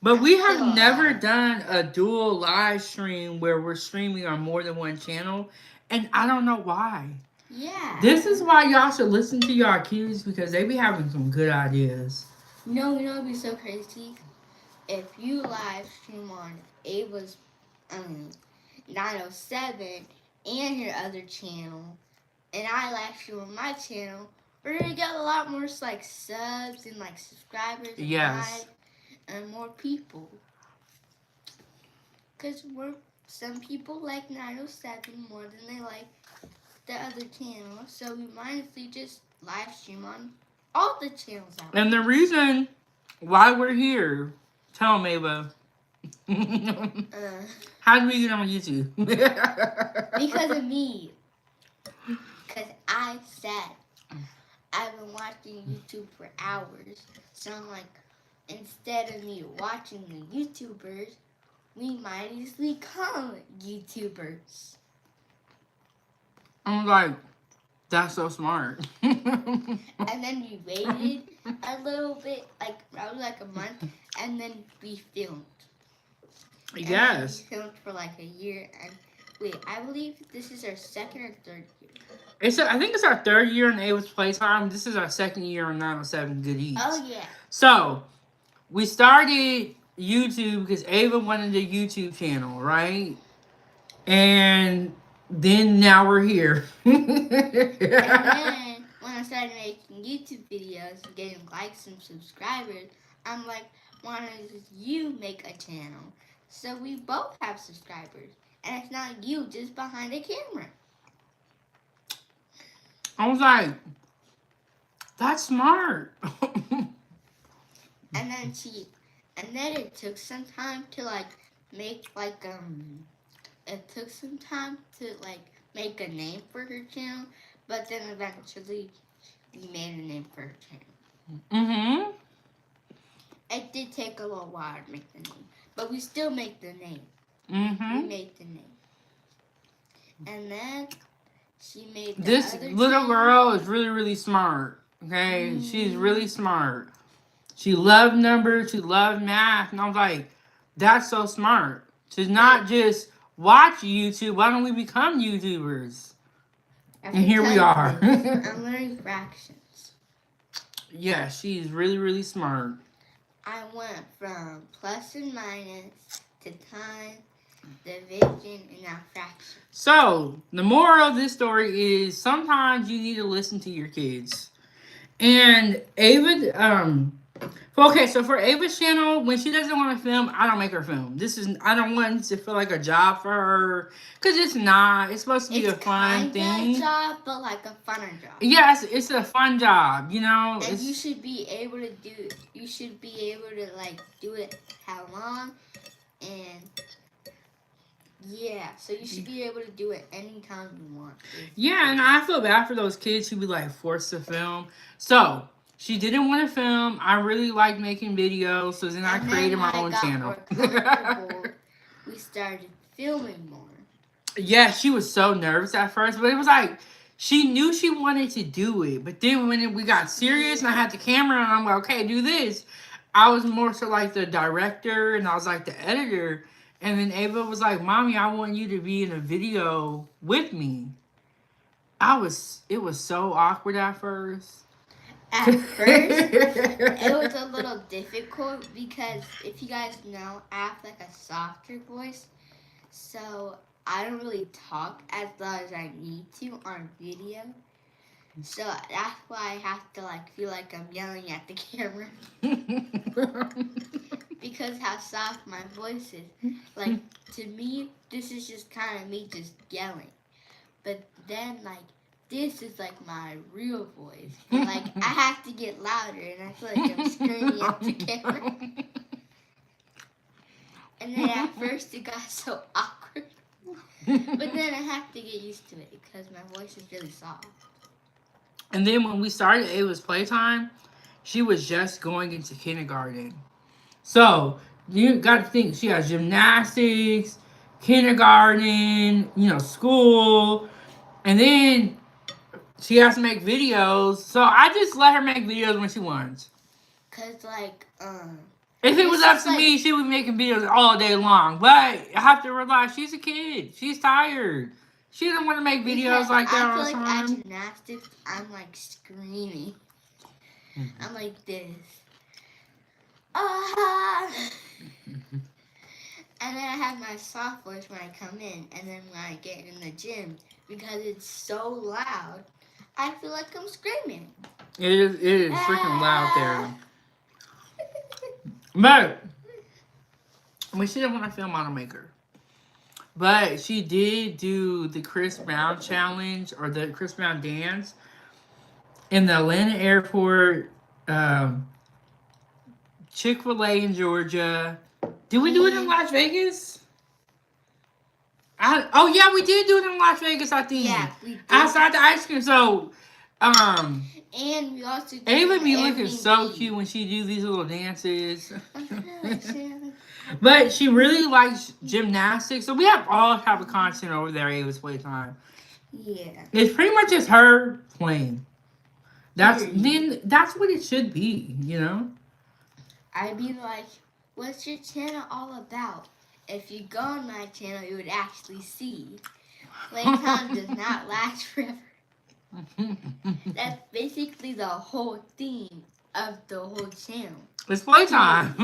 But we have never done a dual live stream where we're streaming on more than one channel, and I don't know why. Yeah. This is why y'all should listen to y'all cues because they be having some good ideas. No, it'd be so crazy. If you live stream on Ava's 907 and your other channel, and I live stream on my channel, we're gonna get a lot more like subs and like subscribers and Yes. likes and more people. Cause some people like 907 more than they like the other channel, so we might as well just live stream on all the channels out there. And the reason why we're here, tell them, Ava. How did we get on YouTube? Because of me. Because I said I've been watching YouTube for hours. So I'm like, instead of me watching the YouTubers, we might easily become YouTubers. I'm like, that's so smart. And then we waited a little bit, like probably like a month, and then we filmed. Yes. And we filmed for like a year. And wait, I believe this is our second or third year. I think it's our third year in Ava's Playtime. This is our second year in 907 Good Eats. Oh yeah. So we started YouTube because Ava wanted a YouTube channel, right? And then now we're here. And then when I started making YouTube videos and getting likes and subscribers, I'm like, why don't you make a channel? So we both have subscribers. And it's not you just behind a camera. I was like, that's smart. And then it took some time to like make like it took some time to like make a name for her channel, but then eventually we made a name for her channel. Mm-hmm. It did take a little while to make the name, but we still make the name. Mm-hmm. We made the name. And then she made the This other little channel. girl is really, really smart. Okay? She's really smart. She loved numbers. She loved math. And I was like, that's so smart. To not just watch YouTube. Why don't we become YouTubers? And here we are. I'm learning fractions. Yeah, she's really, really smart. I went from plus and minus to time, division, and now fraction. So, the moral of this story is sometimes you need to listen to your kids. And Ava, okay, so for Ava's channel, when she doesn't want to film, I don't make her film. I don't want it to feel like a job for her, because it's not. It's supposed to be a fun thing. It's a job, but like a funner job. Yes, it's a fun job, you know. And you should be able to like do it how long, and yeah, so you should be able to do it anytime you want. Yeah, and I feel bad for those kids who be like forced to film. So she didn't want to film. I really like making videos, so then I created my own channel. We started filming more. Yeah, she was so nervous at first, but it was like she knew she wanted to do it. But then when we got serious and I had the camera and I'm like, okay, do this. I was more so like the director and I was like the editor. And then Ava was like, Mommy, I want you to be in a video with me. It was so awkward at first. At first, it was a little difficult because if you guys know, I have like a softer voice. So I don't really talk as loud as I need to on video. So that's why I have to like feel like I'm yelling at the camera. Because how soft my voice is. Like, to me, this is just kind of me just yelling. But then, like, this is like my real voice. But, like, I have to get louder and I feel like I'm screaming at the camera. And then at first it got so awkward. But then I have to get used to it because my voice is really soft. And then when we started Ava's Playtime, she was just going into kindergarten. So, you got to think, she has gymnastics, kindergarten, school, and then she has to make videos. So, I just let her make videos when she wants. Because, like, if it was up to me, she would be making videos all day long. But I have to realize she's a kid. She's tired. She doesn't want to make videos like that all the time. I feel like at gymnastics, I'm, like, screaming. Mm-hmm. I'm like this. And And then I have my soft voice when I come in, and then when I get in the gym, because it's so loud, I feel like I'm screaming. It is freaking loud there. But she didn't want to film on a maker. But she did do the Chris Brown challenge or the Chris Brown dance in the Atlanta airport, Chick-fil-A in Georgia. Did we do it in Las Vegas? Oh yeah, we did do it in Las Vegas, I think. Yeah, we did. Outside the ice cream. So, and we also did Ava be looking so cute when she do these little dances. But she really likes gymnastics, so we have all type of content over there. Ava's Playtime. Yeah, it's pretty much just her playing. That's what it should be, you know. I'd be like, "What's your channel all about?" If you go on my channel, you would actually see. Playtime does not last forever. That's basically the whole theme of the whole channel. It's playtime.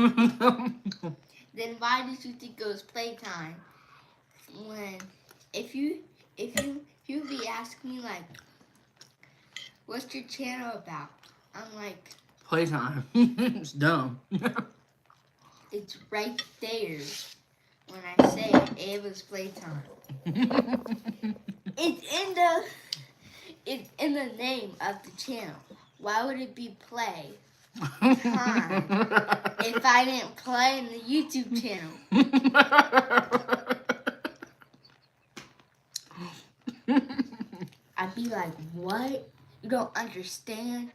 Then why did you think it was playtime? When if you be asking me like, what's your channel about? I'm like, playtime. It's dumb. It's right there when I say Ava's Playtime. It's in the name of the channel. Why would it be play time if I didn't play in the YouTube channel? I'd be like, what? You don't understand?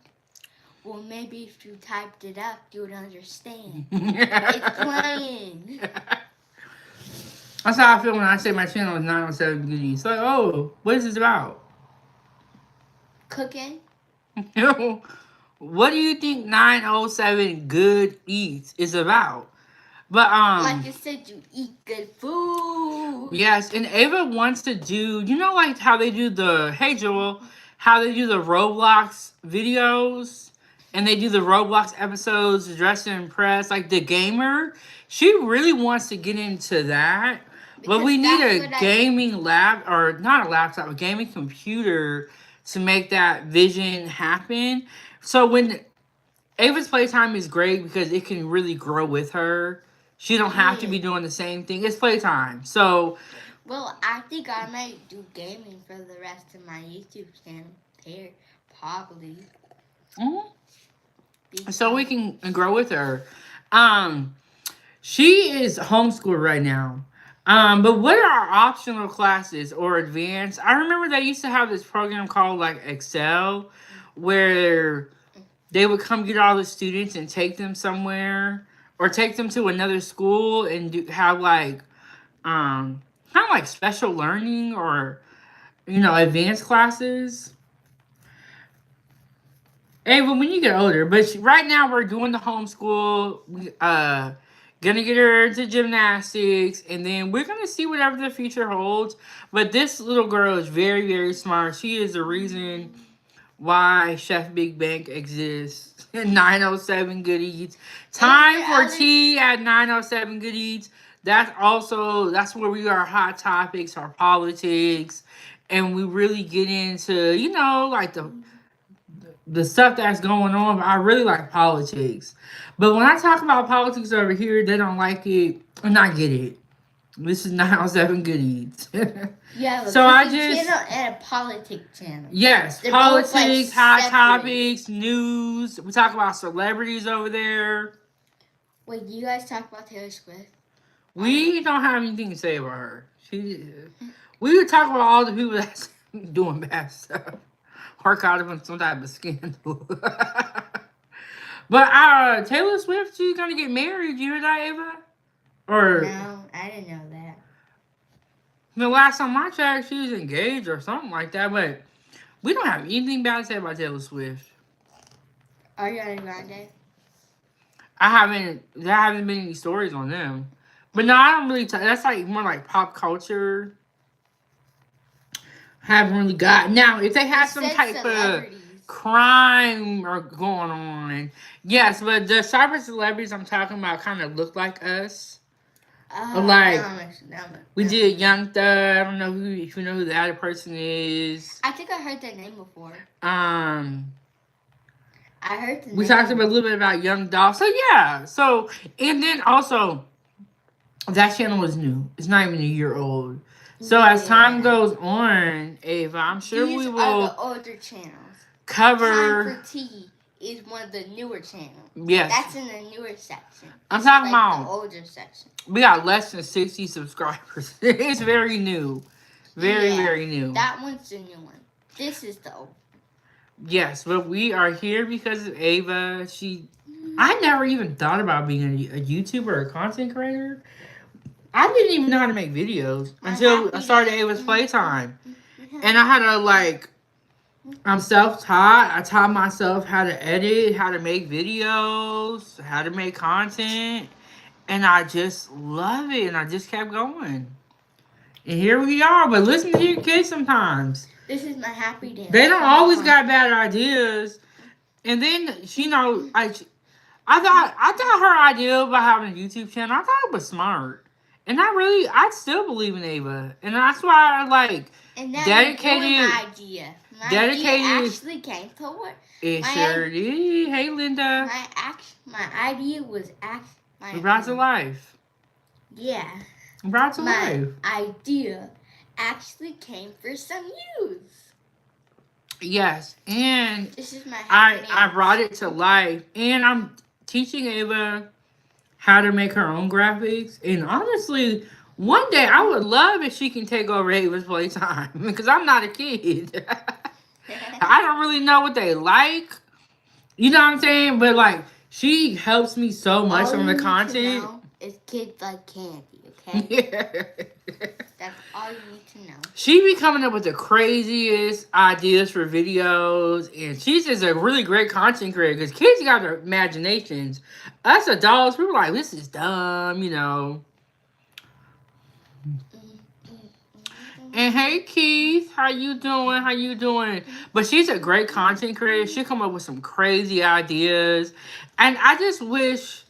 Well, maybe if you typed it up, you would understand. It's playing. That's how I feel when I say my channel is 907 Goodies. It's like, oh, what is this about? Cooking. What do you think 907 Good Eats is about? But like you said, you eat good food. Yes, and Ava wants to do, you know, like how they do the how they do the Roblox videos, and they do the Roblox episodes, Dress to Impress, like the gamer. She really wants to get into that, but we need a gaming lab, or not a laptop, a gaming computer to make that vision happen. So when Ava's Playtime is great because it can really grow with her. She don't have to be doing the same thing. It's playtime. So, well, I think I might do gaming for the rest of my YouTube channel. There, probably. So we can grow with her. She is homeschooled right now. But what are optional classes or advanced? I remember they used to have this program called like Excel, where they would come get all the students and take them somewhere, or take them to another school and have like, kind of like special learning or, you know, advanced classes. Hey, but when you get older, but right now we're doing the homeschool. Gonna get her into gymnastics, and then we're gonna see whatever the future holds. But this little girl is very, very smart. She is the reason why Chef Big Bank exists. 907 Good Eats. Time for tea at 907 Good Eats. That's where we are hot topics, our politics, and we really get into, you know, like the stuff that's going on. But I really like politics. But when I talk about politics over here, they don't like it, and I get it. This is 907 Good Eats. Yeah, so I just channel and a politics channel. Yes, they're politics, like hot topics, news. We talk about celebrities over there. Wait, you guys talk about Taylor Swift? We don't have anything to say about her. We would talk about all the people that's doing bad stuff or caught up in some type of scandal. But Taylor Swift, she's gonna get married. You heard that, Ava? Or no, I didn't know that. The last time I checked, she was engaged or something like that. But we don't have anything bad to say about Taylor Swift. Ariana Grande? There haven't been any stories on them. But no, I don't really. That's like more like pop culture. Haven't really got. Now, if they have some type of crime or going on, yes. But the cyber celebrities I'm talking about kind of look like us. Like, no, we did Young Thug. I don't know if you know who the other person is. I think I heard that name before. I heard the we name. talked about a little bit about Young Dolph. So yeah. So and then also that channel is new. It's not even a year old. So as time goes on, Ava, I'm sure These we are will the older channels. cover. Time for Tea is one of the newer channels. Yes. That's in the newer section. I'm talking about the older section. We got less than 60 subscribers. It's very new. Very new. That one's the new one. This is the old. Yes, but we are here because of Ava. I never even thought about being a YouTuber or a content creator. I didn't even know how to make videos until I started Ava's Playtime. And I had to I'm self-taught. I taught myself how to edit, how to make videos, how to make content. And I just love it. And I just kept going. And here we are. But listen to your kids sometimes. This is my happy dance. They don't always got bad ideas. And then, I thought her idea about having a YouTube channel, I thought it was smart. And I still believe in Ava. And that's why I dedicated. My idea. Idea actually came to work. It sure did. Hey, Linda. My idea was brought to life. Yeah. Brought to life. My idea actually came for some use. Yes, and this is my I brought it to life, and I'm teaching Ava how to make her own graphics. And honestly, one day I would love if she can take over Ava's Playtime because I'm not a kid. I don't really know what they like. You know what I'm saying? But she helps me so much on the content. Is kids like candy, okay? Yeah. That's all you need to know. She be coming up with the craziest ideas for videos, and she's just a really great content creator because kids got their imaginations. Us adults, we were like, this is dumb, And hey, Keith, how you doing? But she's a great content creator. She come up with some crazy ideas, and I just wish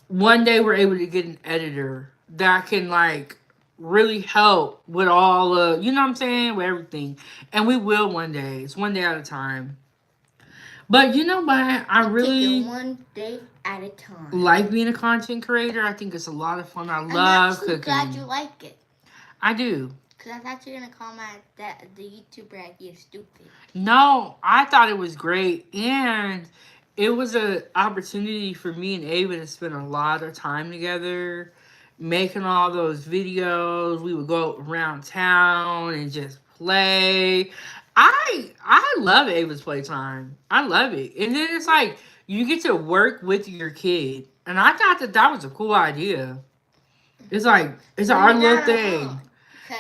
one day we're able to get an editor that can really help with all of, you know what I'm saying, with everything. And we will one day. It's one day at a time. But you know what? I really one day at a time. Like being a content creator. I think it's a lot of fun. I love cooking. I'm glad you like it. I do. Because I thought you were going to call the YouTuber idea stupid. No, I thought it was great. And it was an opportunity for me and Ava to spend a lot of time together, making all those videos. We would go around town and just play. I love Ava's Playtime. I love it. And then it's you get to work with your kid. And I thought that was a cool idea. It's our little thing.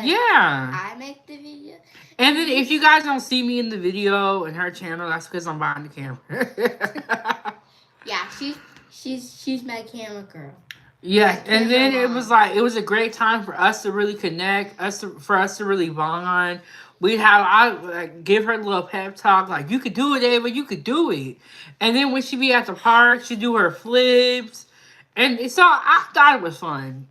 Yeah. I make the video. And then if you guys don't see me in the video in her channel, that's because I'm behind the camera. Yeah, she's my camera girl. Yes, and then it was a great time for us to really connect, for us to really bond. I give her a little pep talk, you could do it, Ava, you could do it. And then when she be at the park, she do her flips, and so I thought it was fun,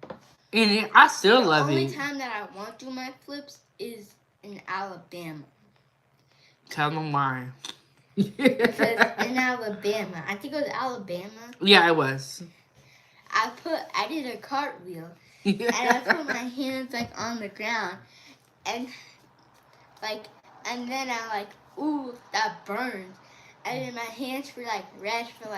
and I still love it. The only time that I won't do my flips is in Alabama. Tell them why. Because in Alabama, I think it was Alabama. Yeah, it was. I did a cartwheel, and I put my hands on the ground, and then I ooh, that burns, and then my hands were red for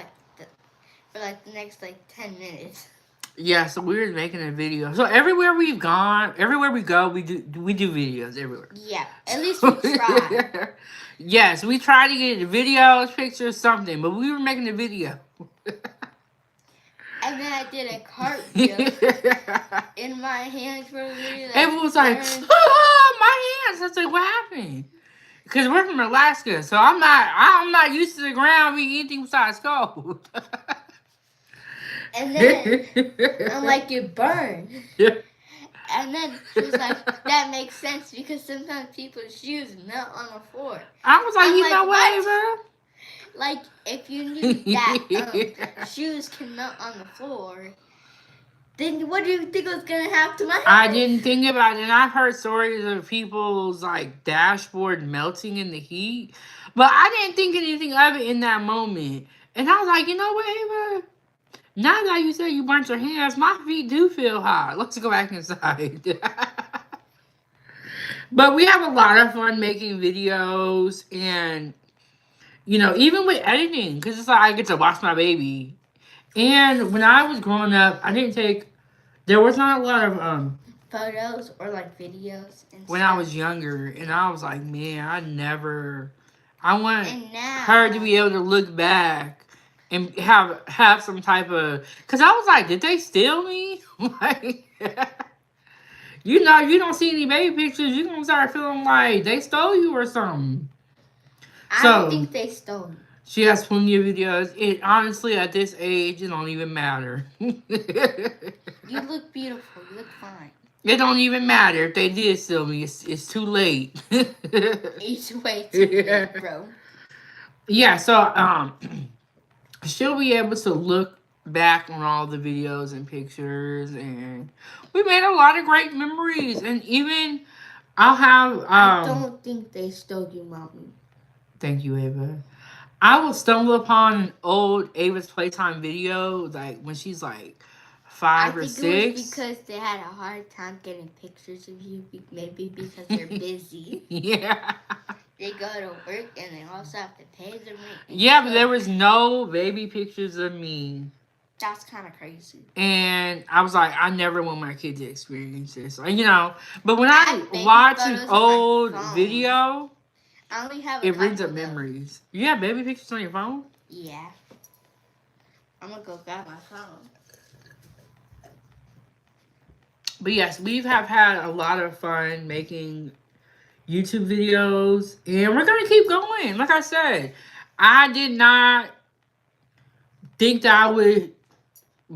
the next 10 minutes. Yeah, so we were making a video. So everywhere we go, we do videos everywhere. Yeah, at least we try. Yes, we try to get videos, pictures, something, but we were making a video. And then I did a cartwheel, and my hands were really everyone was oh, my hands. I was like, what happened? Because we're from Alaska, so I'm not used to the ground being anything besides cold. And then I'm like, it burned. Yeah. And then she was like, that makes sense because sometimes people's shoes melt on the floor. I was like, you know what, Ava? If you knew that shoes can melt on the floor, Then what do you think was gonna happen to my house? I didn't think about it. And I've heard stories of people's like dashboard melting in the heat. But I didn't think anything of it in that moment. And I was like, you know what, Ava? Now that you said you burnt your hands, my feet do feel hot. Let's go back inside. But we have a lot of fun making videos and, you know, even with editing, because it's like I get to watch my baby. And when I was growing up, I didn't take, there was not a lot of, photos or like videos and when stuff. I was younger, and I was like, man, I want And now her to be able to look back and have some type of, because I was like, did they steal me? Like, you know, you don't see any baby pictures, you're gonna start feeling like they stole you or something. I So, don't think they stole me. She has plenty of videos. It honestly, at this age, it don't even matter. You look beautiful. You look fine. It don't even matter if they did steal me. It's too late. It's way too late, bro. Yeah, so she'll be able to look back on all the videos and pictures, and we made a lot of great memories. And even I'll have I don't think they stole you, mommy. Thank you, Ava. I will stumble upon an old Ava's Playtime video, like when she's like 5 or 6. It was because they had a hard time getting pictures of you, maybe because they're busy. Yeah. They go to work and they also have to pay the rent. Yeah, but there was no baby pictures of me. That's kind of crazy. And I was like, I never want my kid to experience this. Like, you know, but when I watch an old video, I only have it brings up memories. You have baby pictures on your phone? Yeah. I'm going to go grab my phone. But yes, we have had a lot of fun making YouTube videos. And we're going to keep going. Like I said, I did not think that I would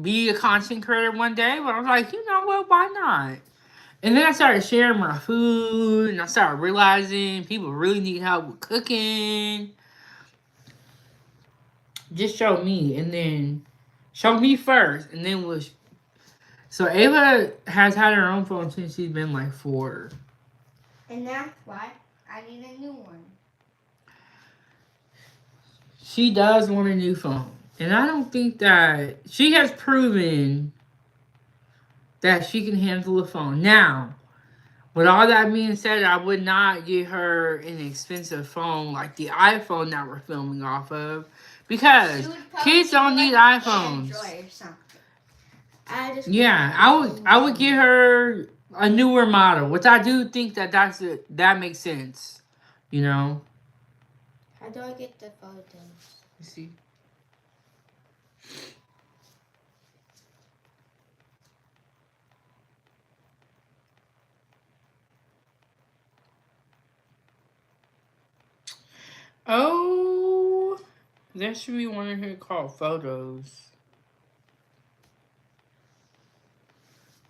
be a content creator one day. But I was like, you know what? Why not? And then I started sharing my food, and I started realizing people really need help with cooking. Just show me, and then show me first, and then we'll. So Ava has had her own phone since she's been like 4. And that's why I need a new one. She does want a new phone, and I don't think that she has proven that she can handle a phone. Now, with all that being said, I would not get her an expensive phone like the iPhone that we're filming off of, because kids don't need iPhones. Yeah, I would get her a newer model, which I do think that makes sense. You know. How do I get the photos? Let's see. Oh, there should be one in here called Photos.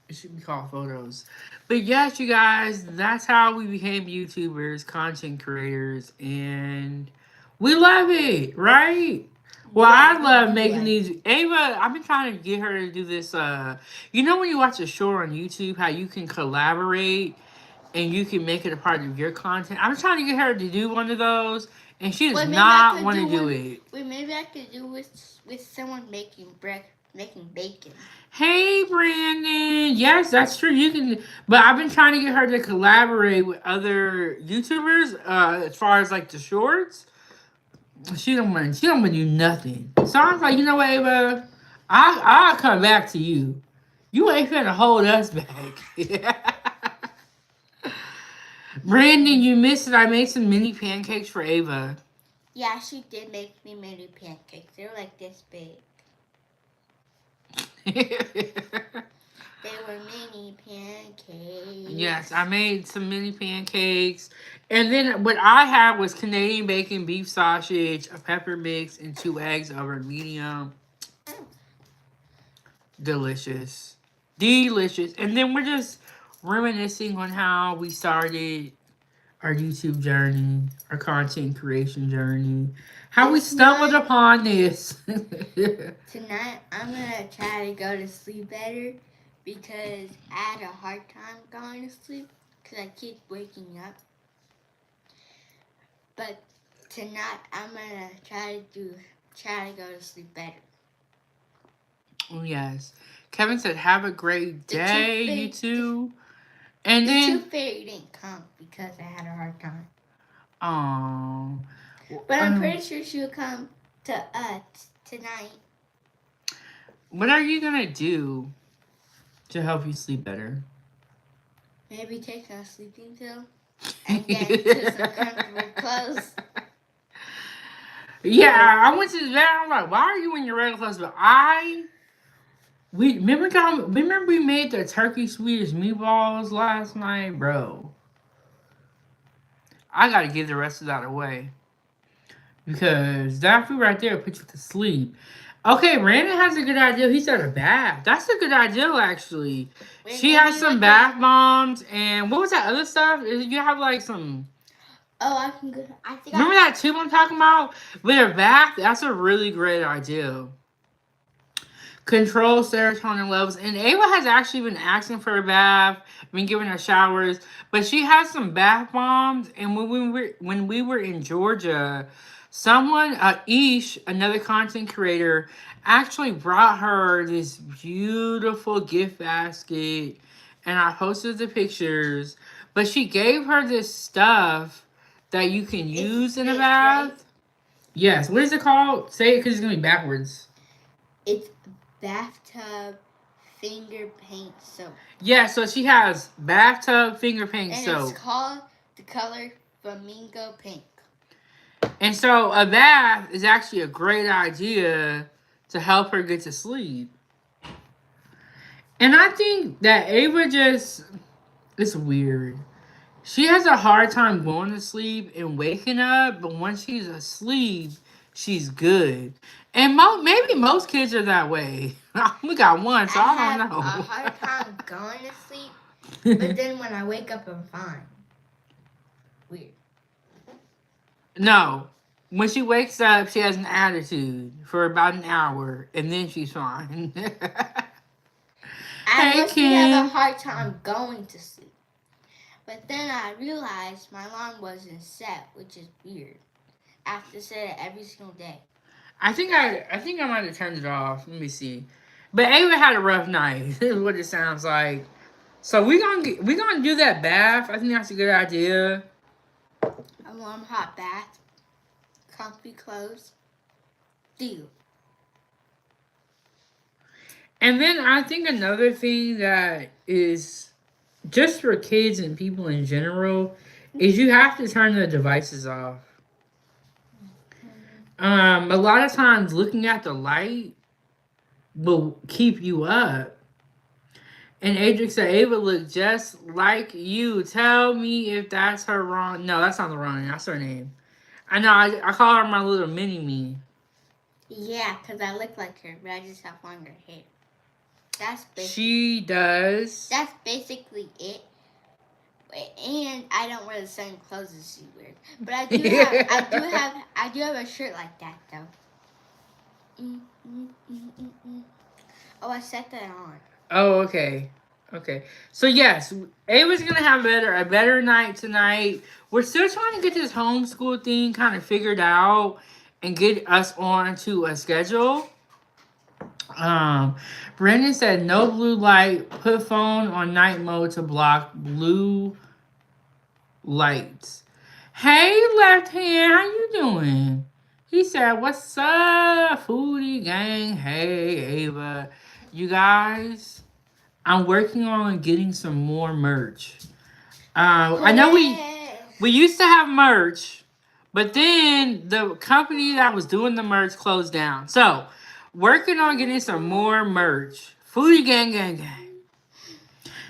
It should be called Photos. But yes, you guys, that's how we became YouTubers, content creators, and we love it, right? Well, I love making these. Ava, I've been trying to get her to do this. You know when you watch a show on YouTube, how you can collaborate and you can make it a part of your content? I'm trying to get her to do one of those, and she does not want to do it. Wait, maybe I could do with someone making bacon. Hey, Brandon. Yes, that's true. You can, but I've been trying to get her to collaborate with other YouTubers. As far as like the shorts, she don't want to do nothing. So I was like, you know what, Ava, I'll come back to you. You ain't finna hold us back. Brandon, you missed it. I made some mini pancakes for Ava. Yeah, she did make me mini pancakes. They were like this big. They were mini pancakes. Yes, I made some mini pancakes. And then what I had was Canadian bacon, beef sausage, a pepper mix, and 2 eggs over medium. Delicious. Delicious. And then we're just reminiscing on how we started our YouTube journey, our content creation journey, how we stumbled upon this. Tonight, I'm going to try to go to sleep better because I had a hard time going to sleep because I keep waking up. But tonight I'm gonna try to go to sleep better. Oh, yes. Kevin said, have a great day, you two. And The then... tooth fairy didn't come because I had a hard time. Oh. But I'm pretty sure she'll come to tonight. What are you going to do to help you sleep better? Maybe take a sleeping pill and get into some comfortable clothes. Yeah, I went to the vet. I'm like, why are you in your regular clothes? But remember we made the turkey Swedish meatballs last night, bro. I gotta give the rest of that away because that food right there puts you to sleep. Okay, Brandon has a good idea. He said a bath. That's a good idea, actually. She has some bath bombs and what was that other stuff? You have like some. Oh, I think. Remember that tube I'm talking about with her bath? That's a really great idea. Control serotonin levels, and Ava has actually been asking for a bath, been giving her showers, but she has some bath bombs. And when we were in Georgia, someone, Ish, another content creator, actually brought her this beautiful gift basket, and I posted the pictures. But she gave her this stuff that you can use in a bath. Right? Yes. What is it called? Say it because it's gonna be backwards. It's bathtub finger paint soap. Yeah, so she has bathtub finger paint soap. And it's called the color Flamingo Pink. And so a bath is actually a great idea to help her get to sleep. And I think that Ava it's weird. She has a hard time going to sleep and waking up, but once she's asleep, she's good. And maybe most kids are that way. We got one, so I don't know. I have a hard time going to sleep, but then when I wake up, I'm fine. Weird. No. When she wakes up, she has an attitude for about an hour, and then she's fine. I mostly have a hard time going to sleep. But then I realized my alarm wasn't set, which is weird. I have to set it every single day. I think I might have turned it off. Let me see. But Ava had a rough night. Is what it sounds like. So we gonna do that bath. I think that's a good idea. A warm hot bath, comfy clothes, deal. And then I think another thing that is just for kids and people in general is you have to turn the devices off. A lot of times looking at the light will keep you up. And Adric said, Ava looked just like you. Tell me if that's her wrong. No, that's not the wrong name. That's her name. I know. I call her my little mini-me. Yeah, because I look like her, but I just have longer hair. She does. That's basically it. And I don't wear the same clothes as she wears. But I do have a shirt like that though. Oh, I set that on. Oh, okay. Okay. So yes, Ava's gonna have a better night tonight. We're still trying to get this homeschool thing kind of figured out and get us on to a schedule. Brendan said no blue light. Put phone on night mode to block blue lights. Hey, left hand, how you doing? He said, what's up, foodie gang? Hey, Ava. You guys, I'm working on getting some more merch. I know we used to have merch, but then the company that was doing the merch closed down. So, working on getting some more merch. Foodie gang, gang, gang.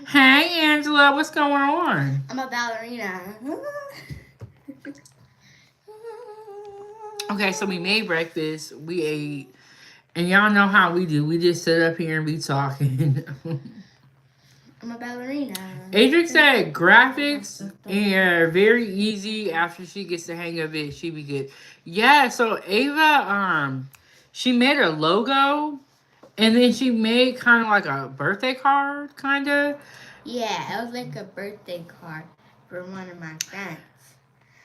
Hey, Angela, what's going on? I'm a ballerina. Okay, so we made breakfast. We ate. And y'all know how we do. We just sit up here and be talking. I'm a ballerina. Adric said graphics are very easy. After she gets the hang of it, she be good. Yeah, so Ava, she made a logo. And then she made kind of like a birthday card, kind of. Yeah, it was like a birthday card for one of my friends.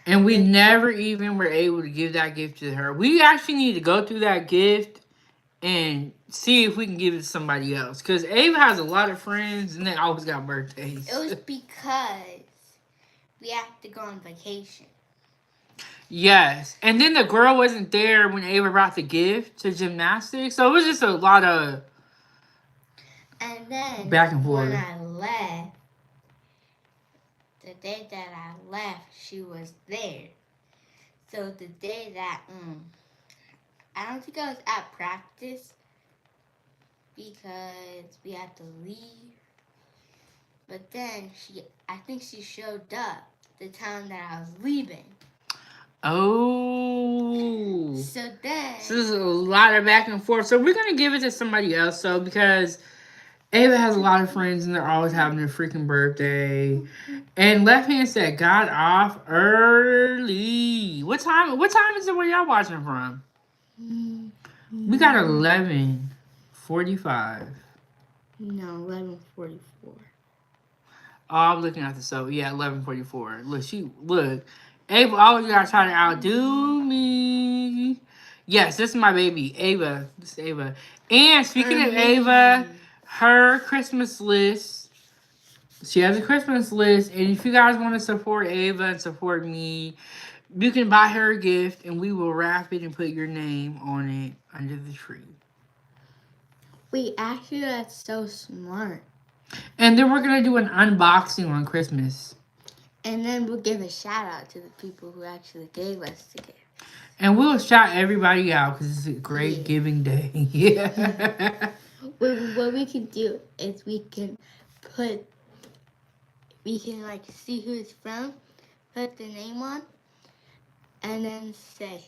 And we never even were able to give that gift to her. We actually need to go through that gift and see if we can give it to somebody else. Because Ava has a lot of friends and they always got birthdays. It was because we had to go on vacation. Yes. And then the girl wasn't there when Ava brought the gift to gymnastics. So it was just a lot of and then back and forth. When I left, the day that I left, she was there. So the day that I don't think I was at practice because we had to leave. But then I think she showed up the time that I was leaving. Oh. So then. So there's a lot of back and forth. So we're going to give it to somebody else. So because Ava has a lot of friends and they're always having a freaking birthday. And Left Hand said got off early. What time is it where y'all watching from? We got 11:45. No, 11:44. Oh, I'm looking at the so yeah, 11:44. Look. Ava always gotta try to outdo me. Yes, this is my baby, Ava. This is Ava. And speaking of Ava, her Christmas list. She has a Christmas list, and if you guys want to support Ava and support me, you can buy her a gift, and we will wrap it and put your name on it under the tree. Wait, actually, that's so smart. And then we're gonna do an unboxing on Christmas. And then we'll give a shout out to the people who actually gave us the gift. And we'll shout everybody out because it's a great giving day. Yeah. What we can do is we can like see who it's from, put the name on, and then say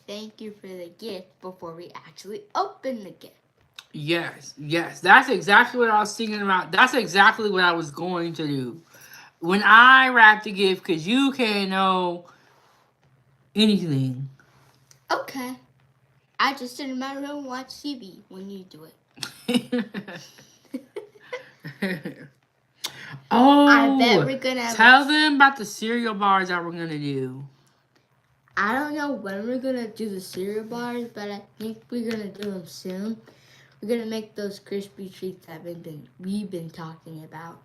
thank you for the gift before we actually open the gift. Yes. That's exactly what I was thinking about. That's exactly what I was going to do. When I wrap the gift, because you can't know anything. Okay. I just sit in my room and watch TV when you do it. Oh, I bet we're gonna tell them about the cereal bars that we're gonna do. I don't know when we're gonna do the cereal bars, but I think we're gonna do them soon. We're gonna make those crispy treats that we've been talking about.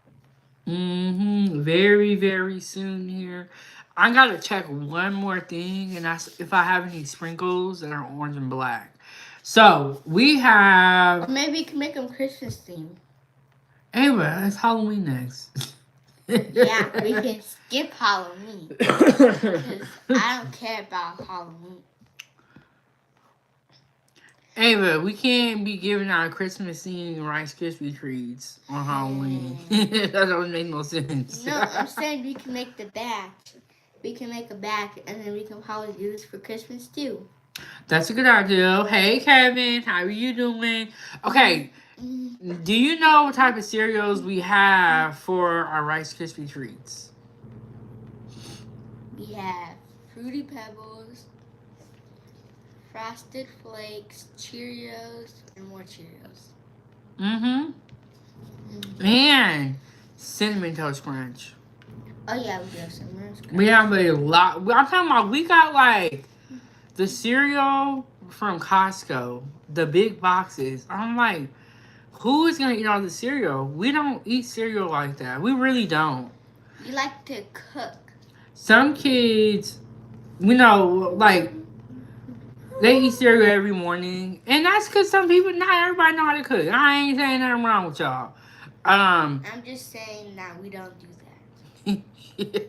Very, very soon here. I gotta check one more thing, and that's if I have any sprinkles that are orange and black. So we have. Or maybe you can make them Christmas themed. Ava, it's Halloween next. Yeah, we can skip Halloween because I don't care about Halloween. Ava, we can't be giving out Christmas themed Rice Krispie treats on Halloween. That doesn't make no sense. No, I'm saying we can make the batch. We can make a batch, and then we can probably do this for Christmas too. That's a good idea. Hey, Kevin, how are you doing? Okay, do you know what type of cereals we have for our Rice Krispie treats? We have Fruity Pebbles, Frosted Flakes, Cheerios, and more Cheerios. And Cinnamon Toast Crunch. Oh yeah, we have Cinnamon Toast Crunch. We have a lot. I'm talking about, we got like the cereal from Costco, the big boxes. I'm like, who is gonna eat all the cereal? We don't eat cereal like that. We really don't. We like to cook. Some kids, we know, like, they eat cereal every morning, and that's because not everybody know how to cook. I ain't saying nothing wrong with y'all. I'm just saying that we don't do that. Yeah.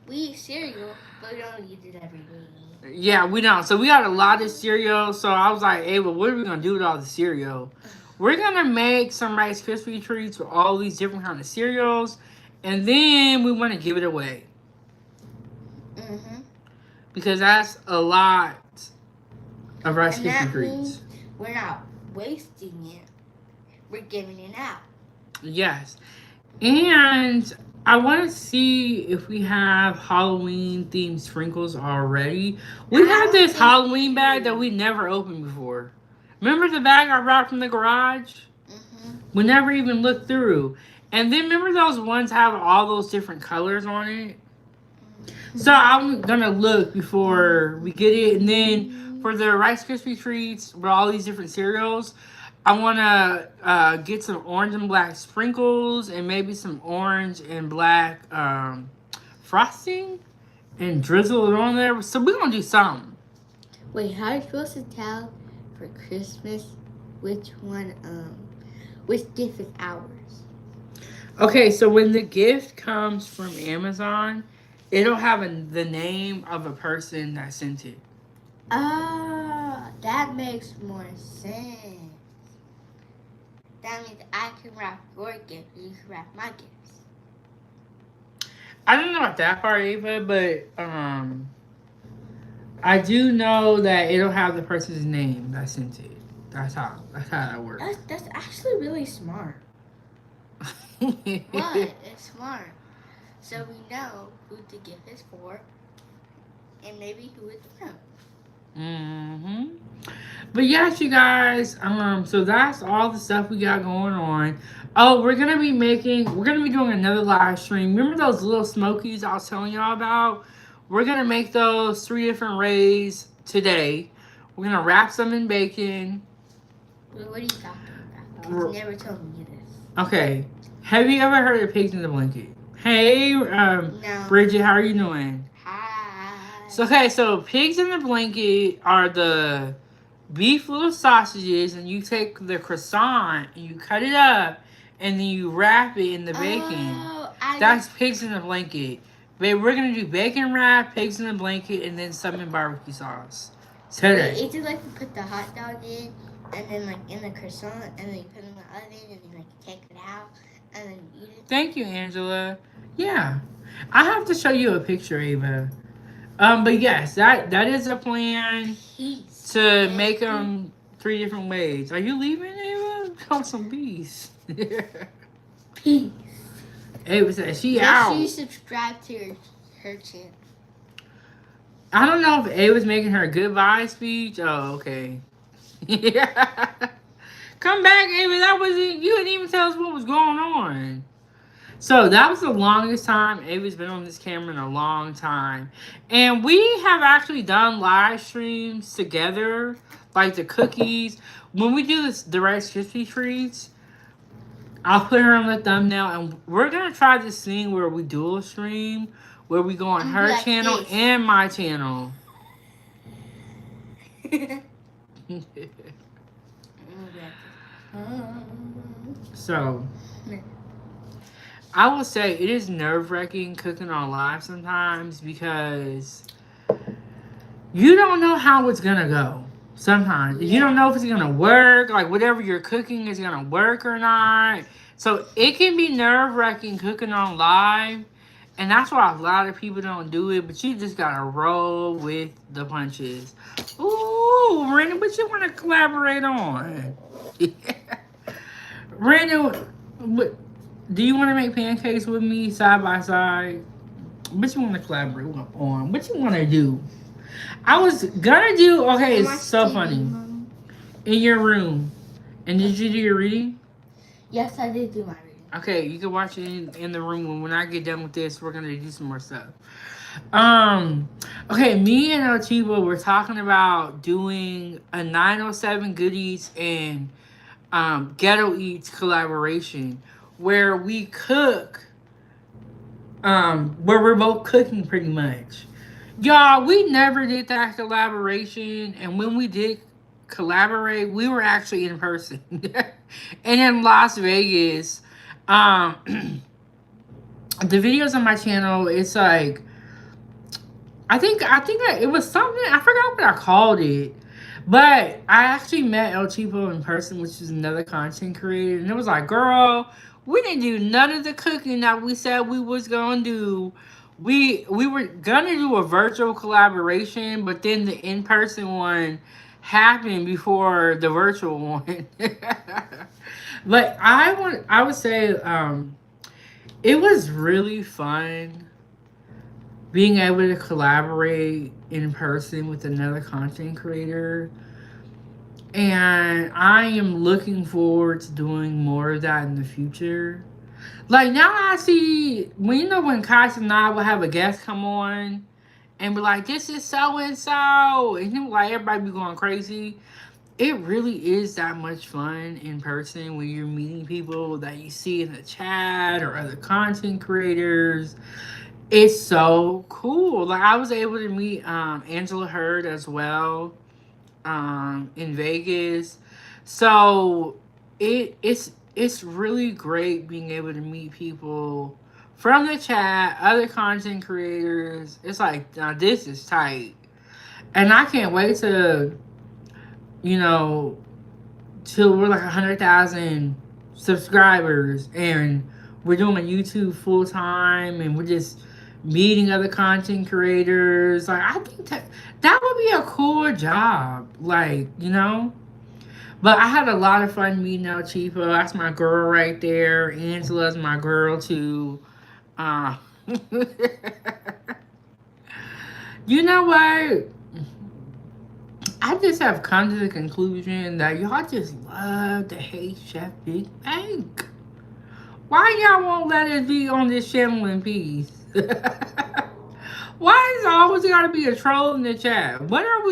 We eat cereal, but we don't eat it every day. Yeah, we don't. So we got a lot of cereal. So I was like, hey, well, what are we gonna do with all the cereal? We're gonna make some Rice Krispie treats with all these different kind of cereals, and then we want to give it away. Because that's a lot of Rice Krispie treats. We're not wasting it. We're giving it out. Yes. And I want to see if we have Halloween themed sprinkles already. We have this Halloween bag that we never opened before. Remember the bag I brought from the garage? Mhm. We never even looked through. And then remember those ones have all those different colors on it? So I'm gonna look before we get it. And then for the Rice Krispie treats with all these different cereals, I wanna get some orange and black sprinkles and maybe some orange and black frosting and drizzle it on there. So we're gonna do something. Wait, how are you supposed to tell for Christmas which gift is ours? Okay, so when the gift comes from Amazon, it'll have the name of a person that sent it. Ah, that makes more sense. That means I can wrap your gift, you can wrap my gifts. I don't know about that part, Ava, but I do know that it'll have the person's name that sent it. That's how that works. That's actually really smart. What? It's smart. So we know who the gift is for, and maybe who it's from. But yes, you guys. So that's all the stuff we got going on. Oh, we're gonna be doing another live stream. Remember those little smokies I was telling y'all about? We're gonna make those 3 different ways today. We're gonna wrap some in bacon. Wait, what are you talking about? You never told me this. Okay. Have you ever heard of pigs in the blanket? Hey, No. Bridget, how are you doing? Hi. So pigs in the blanket are the beef little sausages, and you take the croissant and you cut it up, and then you wrap it in the bacon. Oh, That's pigs in the blanket. Babe, we're gonna do bacon wrap, pigs in the blanket, and then some in barbecue sauce today. Wait, is it like you put the hot dog in, and then like in the croissant, and then you put it in the oven, and then like take it out, and then you eat it? Thank you, Angela. Yeah, I have to show you a picture, Ava. But yes, that is a plan Peace. to make them 3 different ways. Are you leaving, Ava? Call some peace. Peace. Ava said she Make out. sure you subscribe to her channel. I don't know if Ava's making her goodbye speech. Oh, okay. Yeah. Come back, Ava. That wasn't. You didn't even tell us what was going on. So that was the longest time Ava's been on this camera in a long time. And we have actually done live streams together, like the cookies. When we do the Rice Krispie treats, I'll put her on the thumbnail, and we're going to try this thing where we dual stream, where we go on her like channel this. and my channel. So, I will say it is nerve-wracking cooking on live sometimes because you don't know how it's gonna go. Sometimes you don't know if it's gonna work, like whatever you're cooking is gonna work or not. So it can be nerve-wracking cooking on live, and that's why a lot of people don't do it. But you just gotta roll with the punches. Ooh, Brandon, what you want to collaborate on? Brandon, what? Do you want to make pancakes with me side by side? What you want to collaborate on? What you want to do? I was gonna do. Okay, it's so funny. In your room. And did you do your reading? Yes, I did do my reading. Okay, you can watch it in the room. When I get done with this, we're gonna do some more stuff. Okay, me and Ochiba were talking about doing a 907 Goodies and Ghetto Eats collaboration where we cook, where we're both cooking pretty much. Y'all, we never did that collaboration, and when we did collaborate, we were actually in person. And in Las Vegas, the videos on my channel, it's like, I think it was something, I forgot what I called it. But I actually met El Cheapo in person, which is another content creator, and it was like, girl, we didn't do none of the cooking that we said we was gonna do. We were gonna do a virtual collaboration, but then the in-person one happened before the virtual one. But I would say it was really fun being able to collaborate in person with another content creator. And I am looking forward to doing more of that in the future. Like now I see when when Kai and I will have a guest come on and be like, this is so and so, and then like everybody be going crazy. It really is that much fun in person when you're meeting people that you see in the chat or other content creators. It's so cool. Like I was able to meet Angela Hurd as well in Vegas. So it's really great being able to meet people from the chat, other content creators. It's like now this is tight. And I can't wait to, you know, till we're like 100,000 subscribers and we're doing YouTube full time and we're just meeting other content creators. Like I think that would be a cool job. Like, But I had a lot of fun meeting El Chipo. That's my girl right there. Angela's my girl too. Uh, you know what? I just have come to the conclusion that y'all just love to hate Chef Big Bank. Why y'all won't let us be on this channel in peace? Why is always gotta be a troll in the chat? What are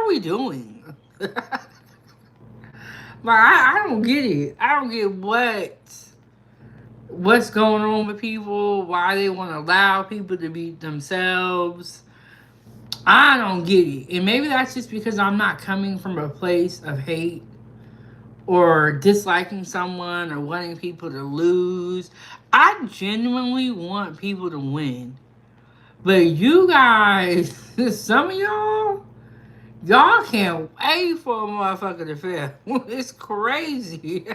we doing? Like I don't get it. I don't get what's going on with people, why they want to allow people to be themselves. I don't get it. And maybe that's just because I'm not coming from a place of hate or disliking someone or wanting people to lose. I genuinely want people to win. But you guys, some of y'all can't wait for a motherfucker to fail. It's crazy.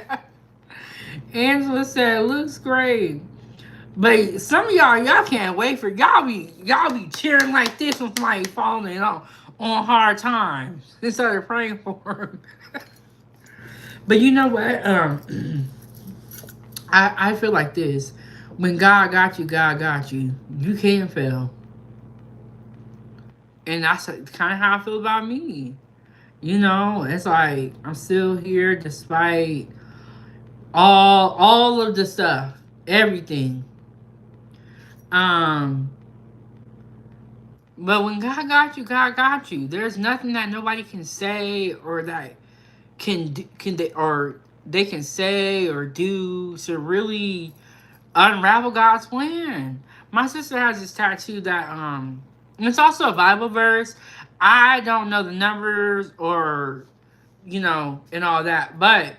Angela said, looks great. But some of y'all can't wait for y'all be cheering like this when somebody falling on hard times instead of praying for them. But you know what? I feel like this. When God got you, God got you. You can't fail. And that's kind of how I feel about me. It's like I'm still here despite all of the stuff, everything. But when God got you, God got you. There's nothing that nobody can say or that they can say or do to really unravel God's plan. My sister has this tattoo that it's also a Bible verse. I don't know the numbers or and all that, but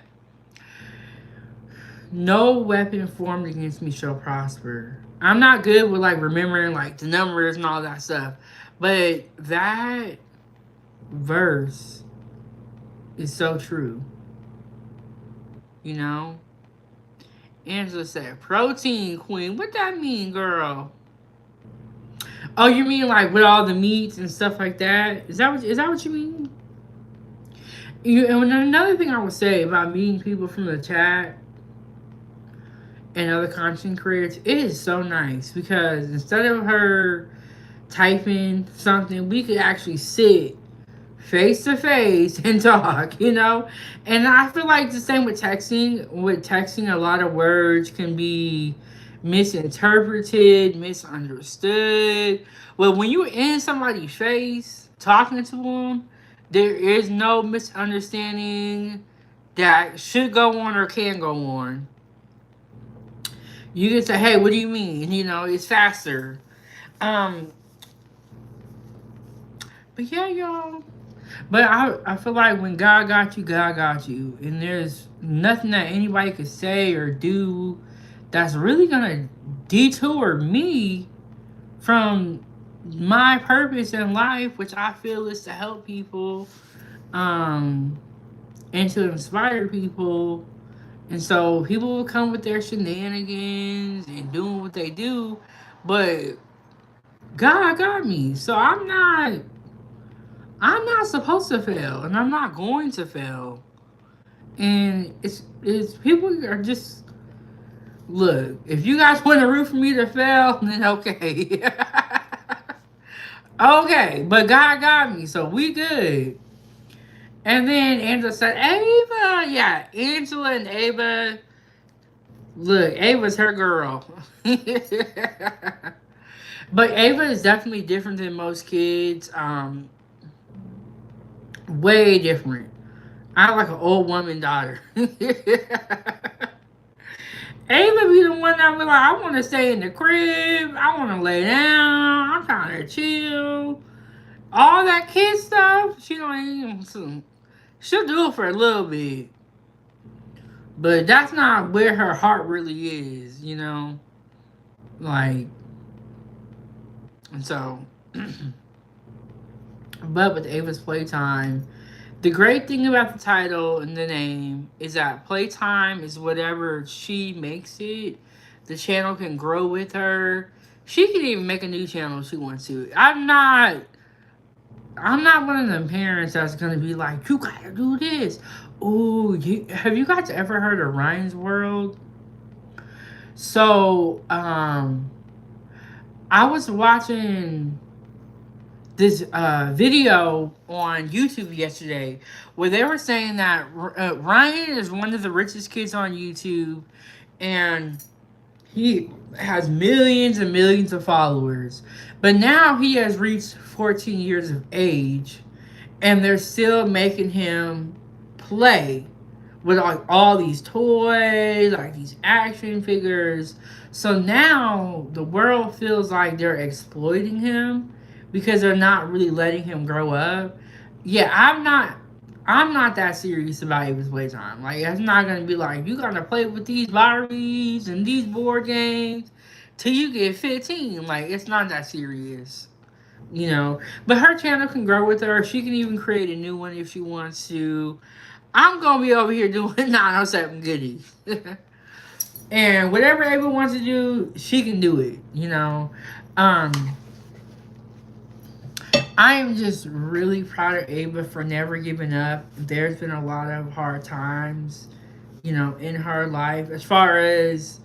no weapon formed against me shall prosper. I'm not good with like remembering like the numbers and all that stuff, but that verse is so true. Angela said, protein queen. What that mean, girl? Oh, you mean like with all the meats and stuff like that? Is that what you mean? And another thing I would say about meeting people from the chat and other content creators, it is so nice because instead of her typing something, we could actually sit face to face and talk, And I feel like the same with texting. With texting, a lot of words can be misinterpreted, misunderstood. Well, when you're in somebody's face talking to them, there is no misunderstanding that should go on or can go on. You can say, hey, what do you mean? It's faster. But yeah, y'all. But I feel like when God got you, God got you. And there's nothing that anybody could say or do that's really going to detour me from my purpose in life, which I feel is to help people and to inspire people. And so people will come with their shenanigans and doing what they do. But God got me. So I'm not supposed to fail, and I'm not going to fail. And it's people are just look. If you guys want to root for me to fail, then okay, okay. But God got me, so we good. And then Angela said, Ava. Yeah, Angela and Ava. Look, Ava's her girl. But Ava is definitely different than most kids. Way different. I like an old woman daughter. Ava be the one that be like, I want to stay in the crib. I want to lay down. I'm trying to chill. All that kid stuff, she don't even. She'll do it for a little bit, but that's not where her heart really is, you know. Like, and so, but with Ava's Playtime, the great thing about the title and the name is that Playtime is whatever she makes it. The channel can grow with her. She can even make a new channel if she wants to. I'm not one of them parents that's gonna be like, you gotta do this. Oh, have you guys ever heard of Ryan's World? So, I was watching this video on YouTube yesterday where they were saying that Ryan is one of the richest kids on YouTube, and he has millions and millions of followers. But now he has reached 14 years of age, and they're still making him play with like all these toys, like these action figures. So now the world feels like they're exploiting him because they're not really letting him grow up. Yeah, I'm not that serious about Ava's playtime. Like, it's not gonna be like you gotta play with these Barbies and these board games till you get 15. Like, it's not that serious, you know. But her channel can grow with her. She can even create a new one if she wants to. I'm gonna be over here doing 907 goodies. And whatever Ava wants to do, she can do it, you know. Um, I am just really proud of Ava for never giving up. There's been a lot of hard times, you know, in her life. As far as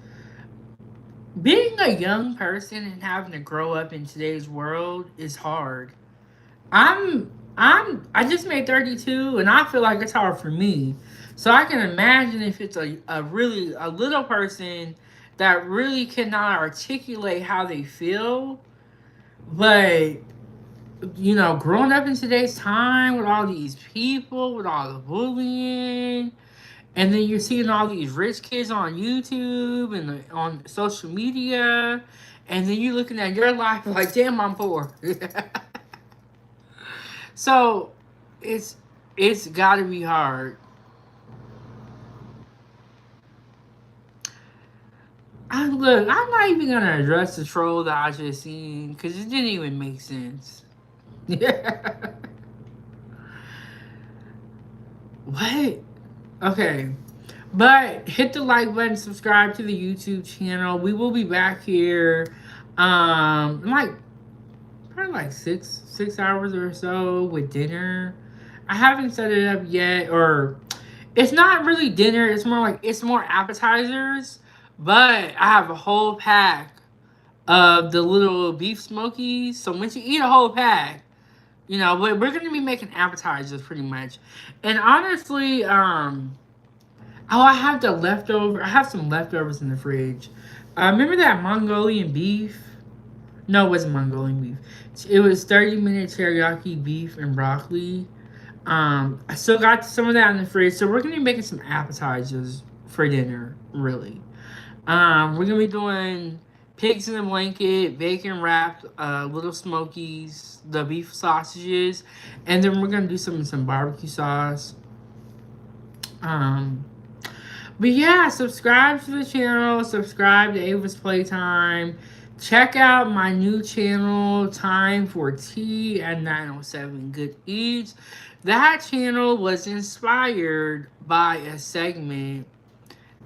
being a young person and having to grow up in today's world is hard. I just made 32 and I feel like it's hard for me. So I can imagine if it's a little person that really cannot articulate how they feel, but you know, growing up in today's time with all these people, with all the bullying, and then you're seeing all these rich kids on YouTube and on social media, and then you're looking at your life like, damn, I'm poor. So it's got to be hard. I'm not even gonna address the troll that I just seen because it didn't even make sense. What? Okay. But hit the like button, subscribe to the YouTube channel. We will be back here like probably like six hours or so with dinner. I haven't set it up yet, or it's not really dinner, it's more appetizers. But I have a whole pack of the little beef smokies. So once you eat a whole pack, you know, we're gonna be making appetizers pretty much. And honestly, oh, I have the leftover. I have some leftovers in the fridge. Remember that Mongolian beef? No, it wasn't Mongolian beef. It was 30-minute teriyaki beef and broccoli. I still got some of that in the fridge, so we're gonna be making some appetizers for dinner. Really, we're gonna be doing pigs in a blanket, bacon wrapped, little smokies, the beef sausages, and then we're gonna do some barbecue sauce. But yeah, subscribe to the channel, subscribe to Ava's Playtime. Check out my new channel, Time for Tea at 907 Good Eats. That channel was inspired by a segment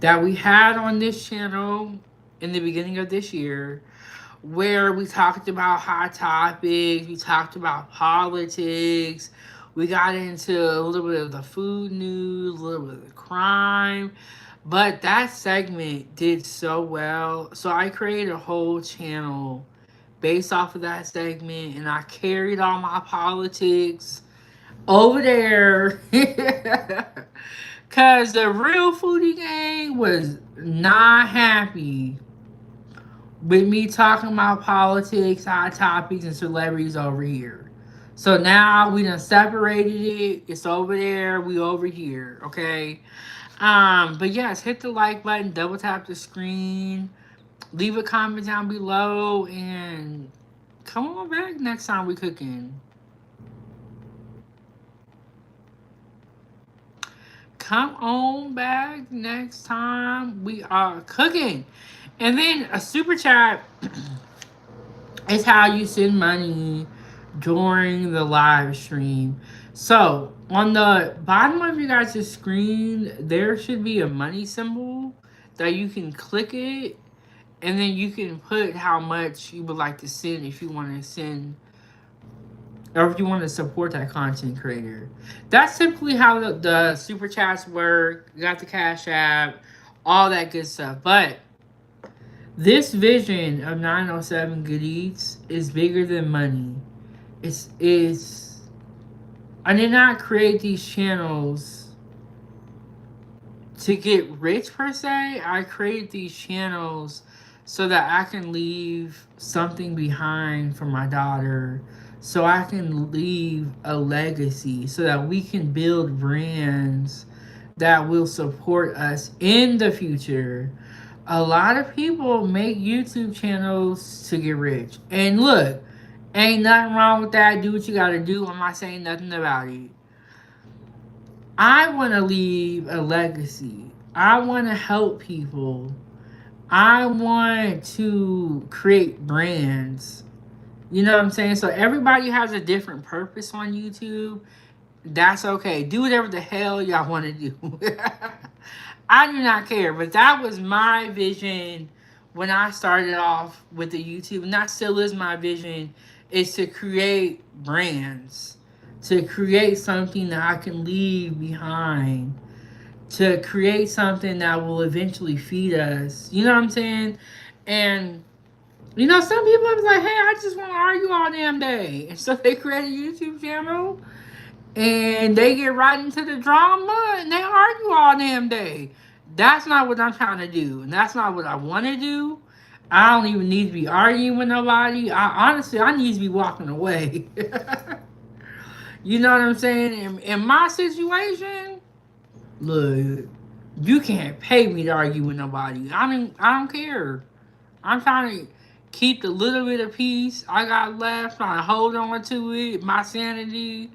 that we had on this channel in the beginning of this year, where we talked about hot topics, we talked about politics, we got into a little bit of the food news, a little bit of the crime. But that segment did so well. So I created a whole channel based off of that segment, and I carried all my politics. over there. Because the real foodie gang was not happy with me talking about politics, hot topics, and celebrities over here. So now we done separated it. It's over there. We over here. Okay. But yes, hit the like button, double tap the screen, leave a comment down below, and come on back next time we cooking. Come on back next time we are cooking. And then a super chat is how you send money during the live stream. So on the bottom of your guys' screen, there should be a money symbol that you can click it, and then you can put how much you would like to send if you want to send, or if you want to support that content creator. That's typically how the super chats work. You got the Cash App, all that good stuff. But this vision of 907 Good Eats is bigger than money. It's I did not create these channels to get rich per se. I created these channels so that I can leave something behind for my daughter, so I can leave a legacy, so that we can build brands that will support us in the future. A lot of people make YouTube channels to get rich. And look, ain't nothing wrong with that. Do what you gotta do. I'm not saying nothing about it. I want to leave a legacy. I want to help people. I want to create brands. You know what I'm saying? So everybody has a different purpose on YouTube. That's okay. Do whatever the hell y'all want to do. I do not care. But that was my vision when I started off with the YouTube. And that still is my vision, is to create brands. To create something that I can leave behind. To create something that will eventually feed us. You know what I'm saying? And you know, some people are like, hey, I just want to argue all damn day. And so they create a YouTube channel and they get right into the drama and they argue all damn day. That's not what I'm trying to do. And that's not what I want to do. I don't even need to be arguing with nobody. I need to be walking away. You know what I'm saying? In my situation, look, you can't pay me to argue with nobody. I don't care. I'm trying to keep the little bit of peace I got left, trying to hold on to it, my sanity.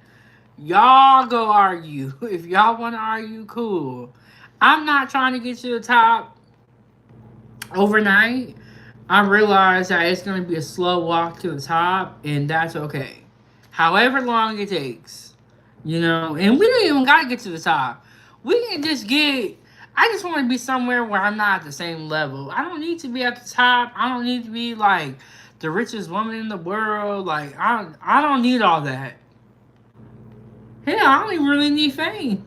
Y'all go argue. If y'all want to argue, cool. I'm not trying to get to the top overnight. I realize that it's going to be a slow walk to the top, and that's okay. However long it takes, you know, and we don't even got to get to the top. We can just get, I just want to be somewhere where I'm not at the same level. I don't need to be at the top. I don't need to be like the richest woman in the world. Like, I don't need all that. Hell, I don't even really need fame.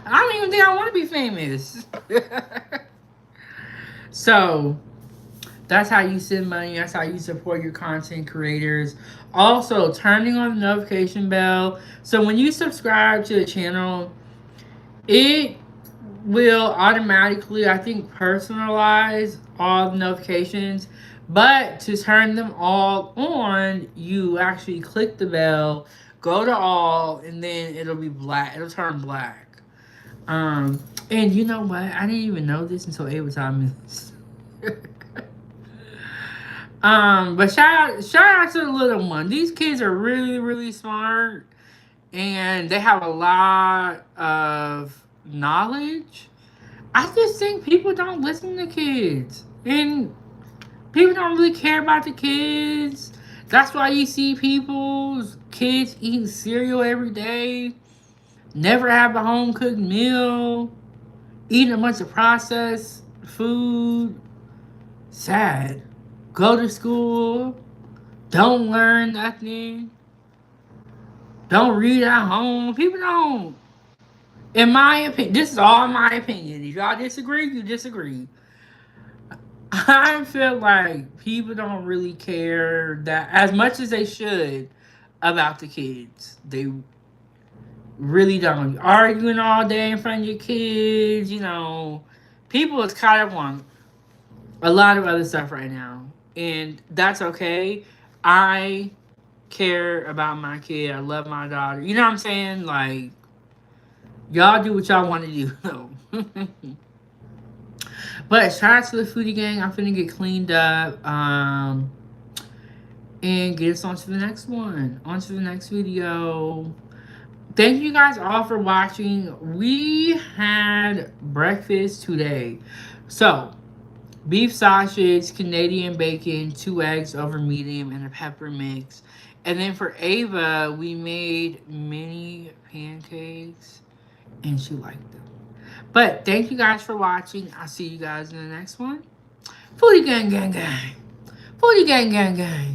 I don't even think I want to be famous. So, that's how you send money. That's how you support your content creators. Also, turning on the notification bell. So, when you subscribe to the channel, it will automatically, I think, personalize all the notifications. But to turn them all on, you actually click the bell, go to all, and then it'll be black. It'll turn black. And you know what? I didn't even know this until Ava told me this. But shout out to the little one. These kids are really, really smart, and they have a lot of knowledge. I just think people don't listen to kids, and people don't really care about the kids. That's why you see people's kids eating cereal every day, never have a home cooked meal, eating a bunch of processed food. Sad. Go to school, don't learn nothing, don't read at home. People don't. In my opinion, this is all my opinion. If y'all disagree, you disagree. I feel like people don't really care that as much as they should about the kids. They really don't. Arguing all day in front of your kids, you know. People is caught up on a lot of other stuff right now. And that's okay. I care about my kid. I love my daughter. You know what I'm saying? Like, y'all do what y'all want to do, though. But shout out to the foodie gang. I'm finna get cleaned up. And get us on to the next one. On to the next video. Thank you guys all for watching. We had breakfast today. So, beef sausage, Canadian bacon, 2 eggs over medium, and a pepper mix. And then for Ava, we made mini pancakes, and she liked them. But thank you guys for watching. I'll see you guys in the next one. Foodie gang gang gang. Foodie gang gang gang.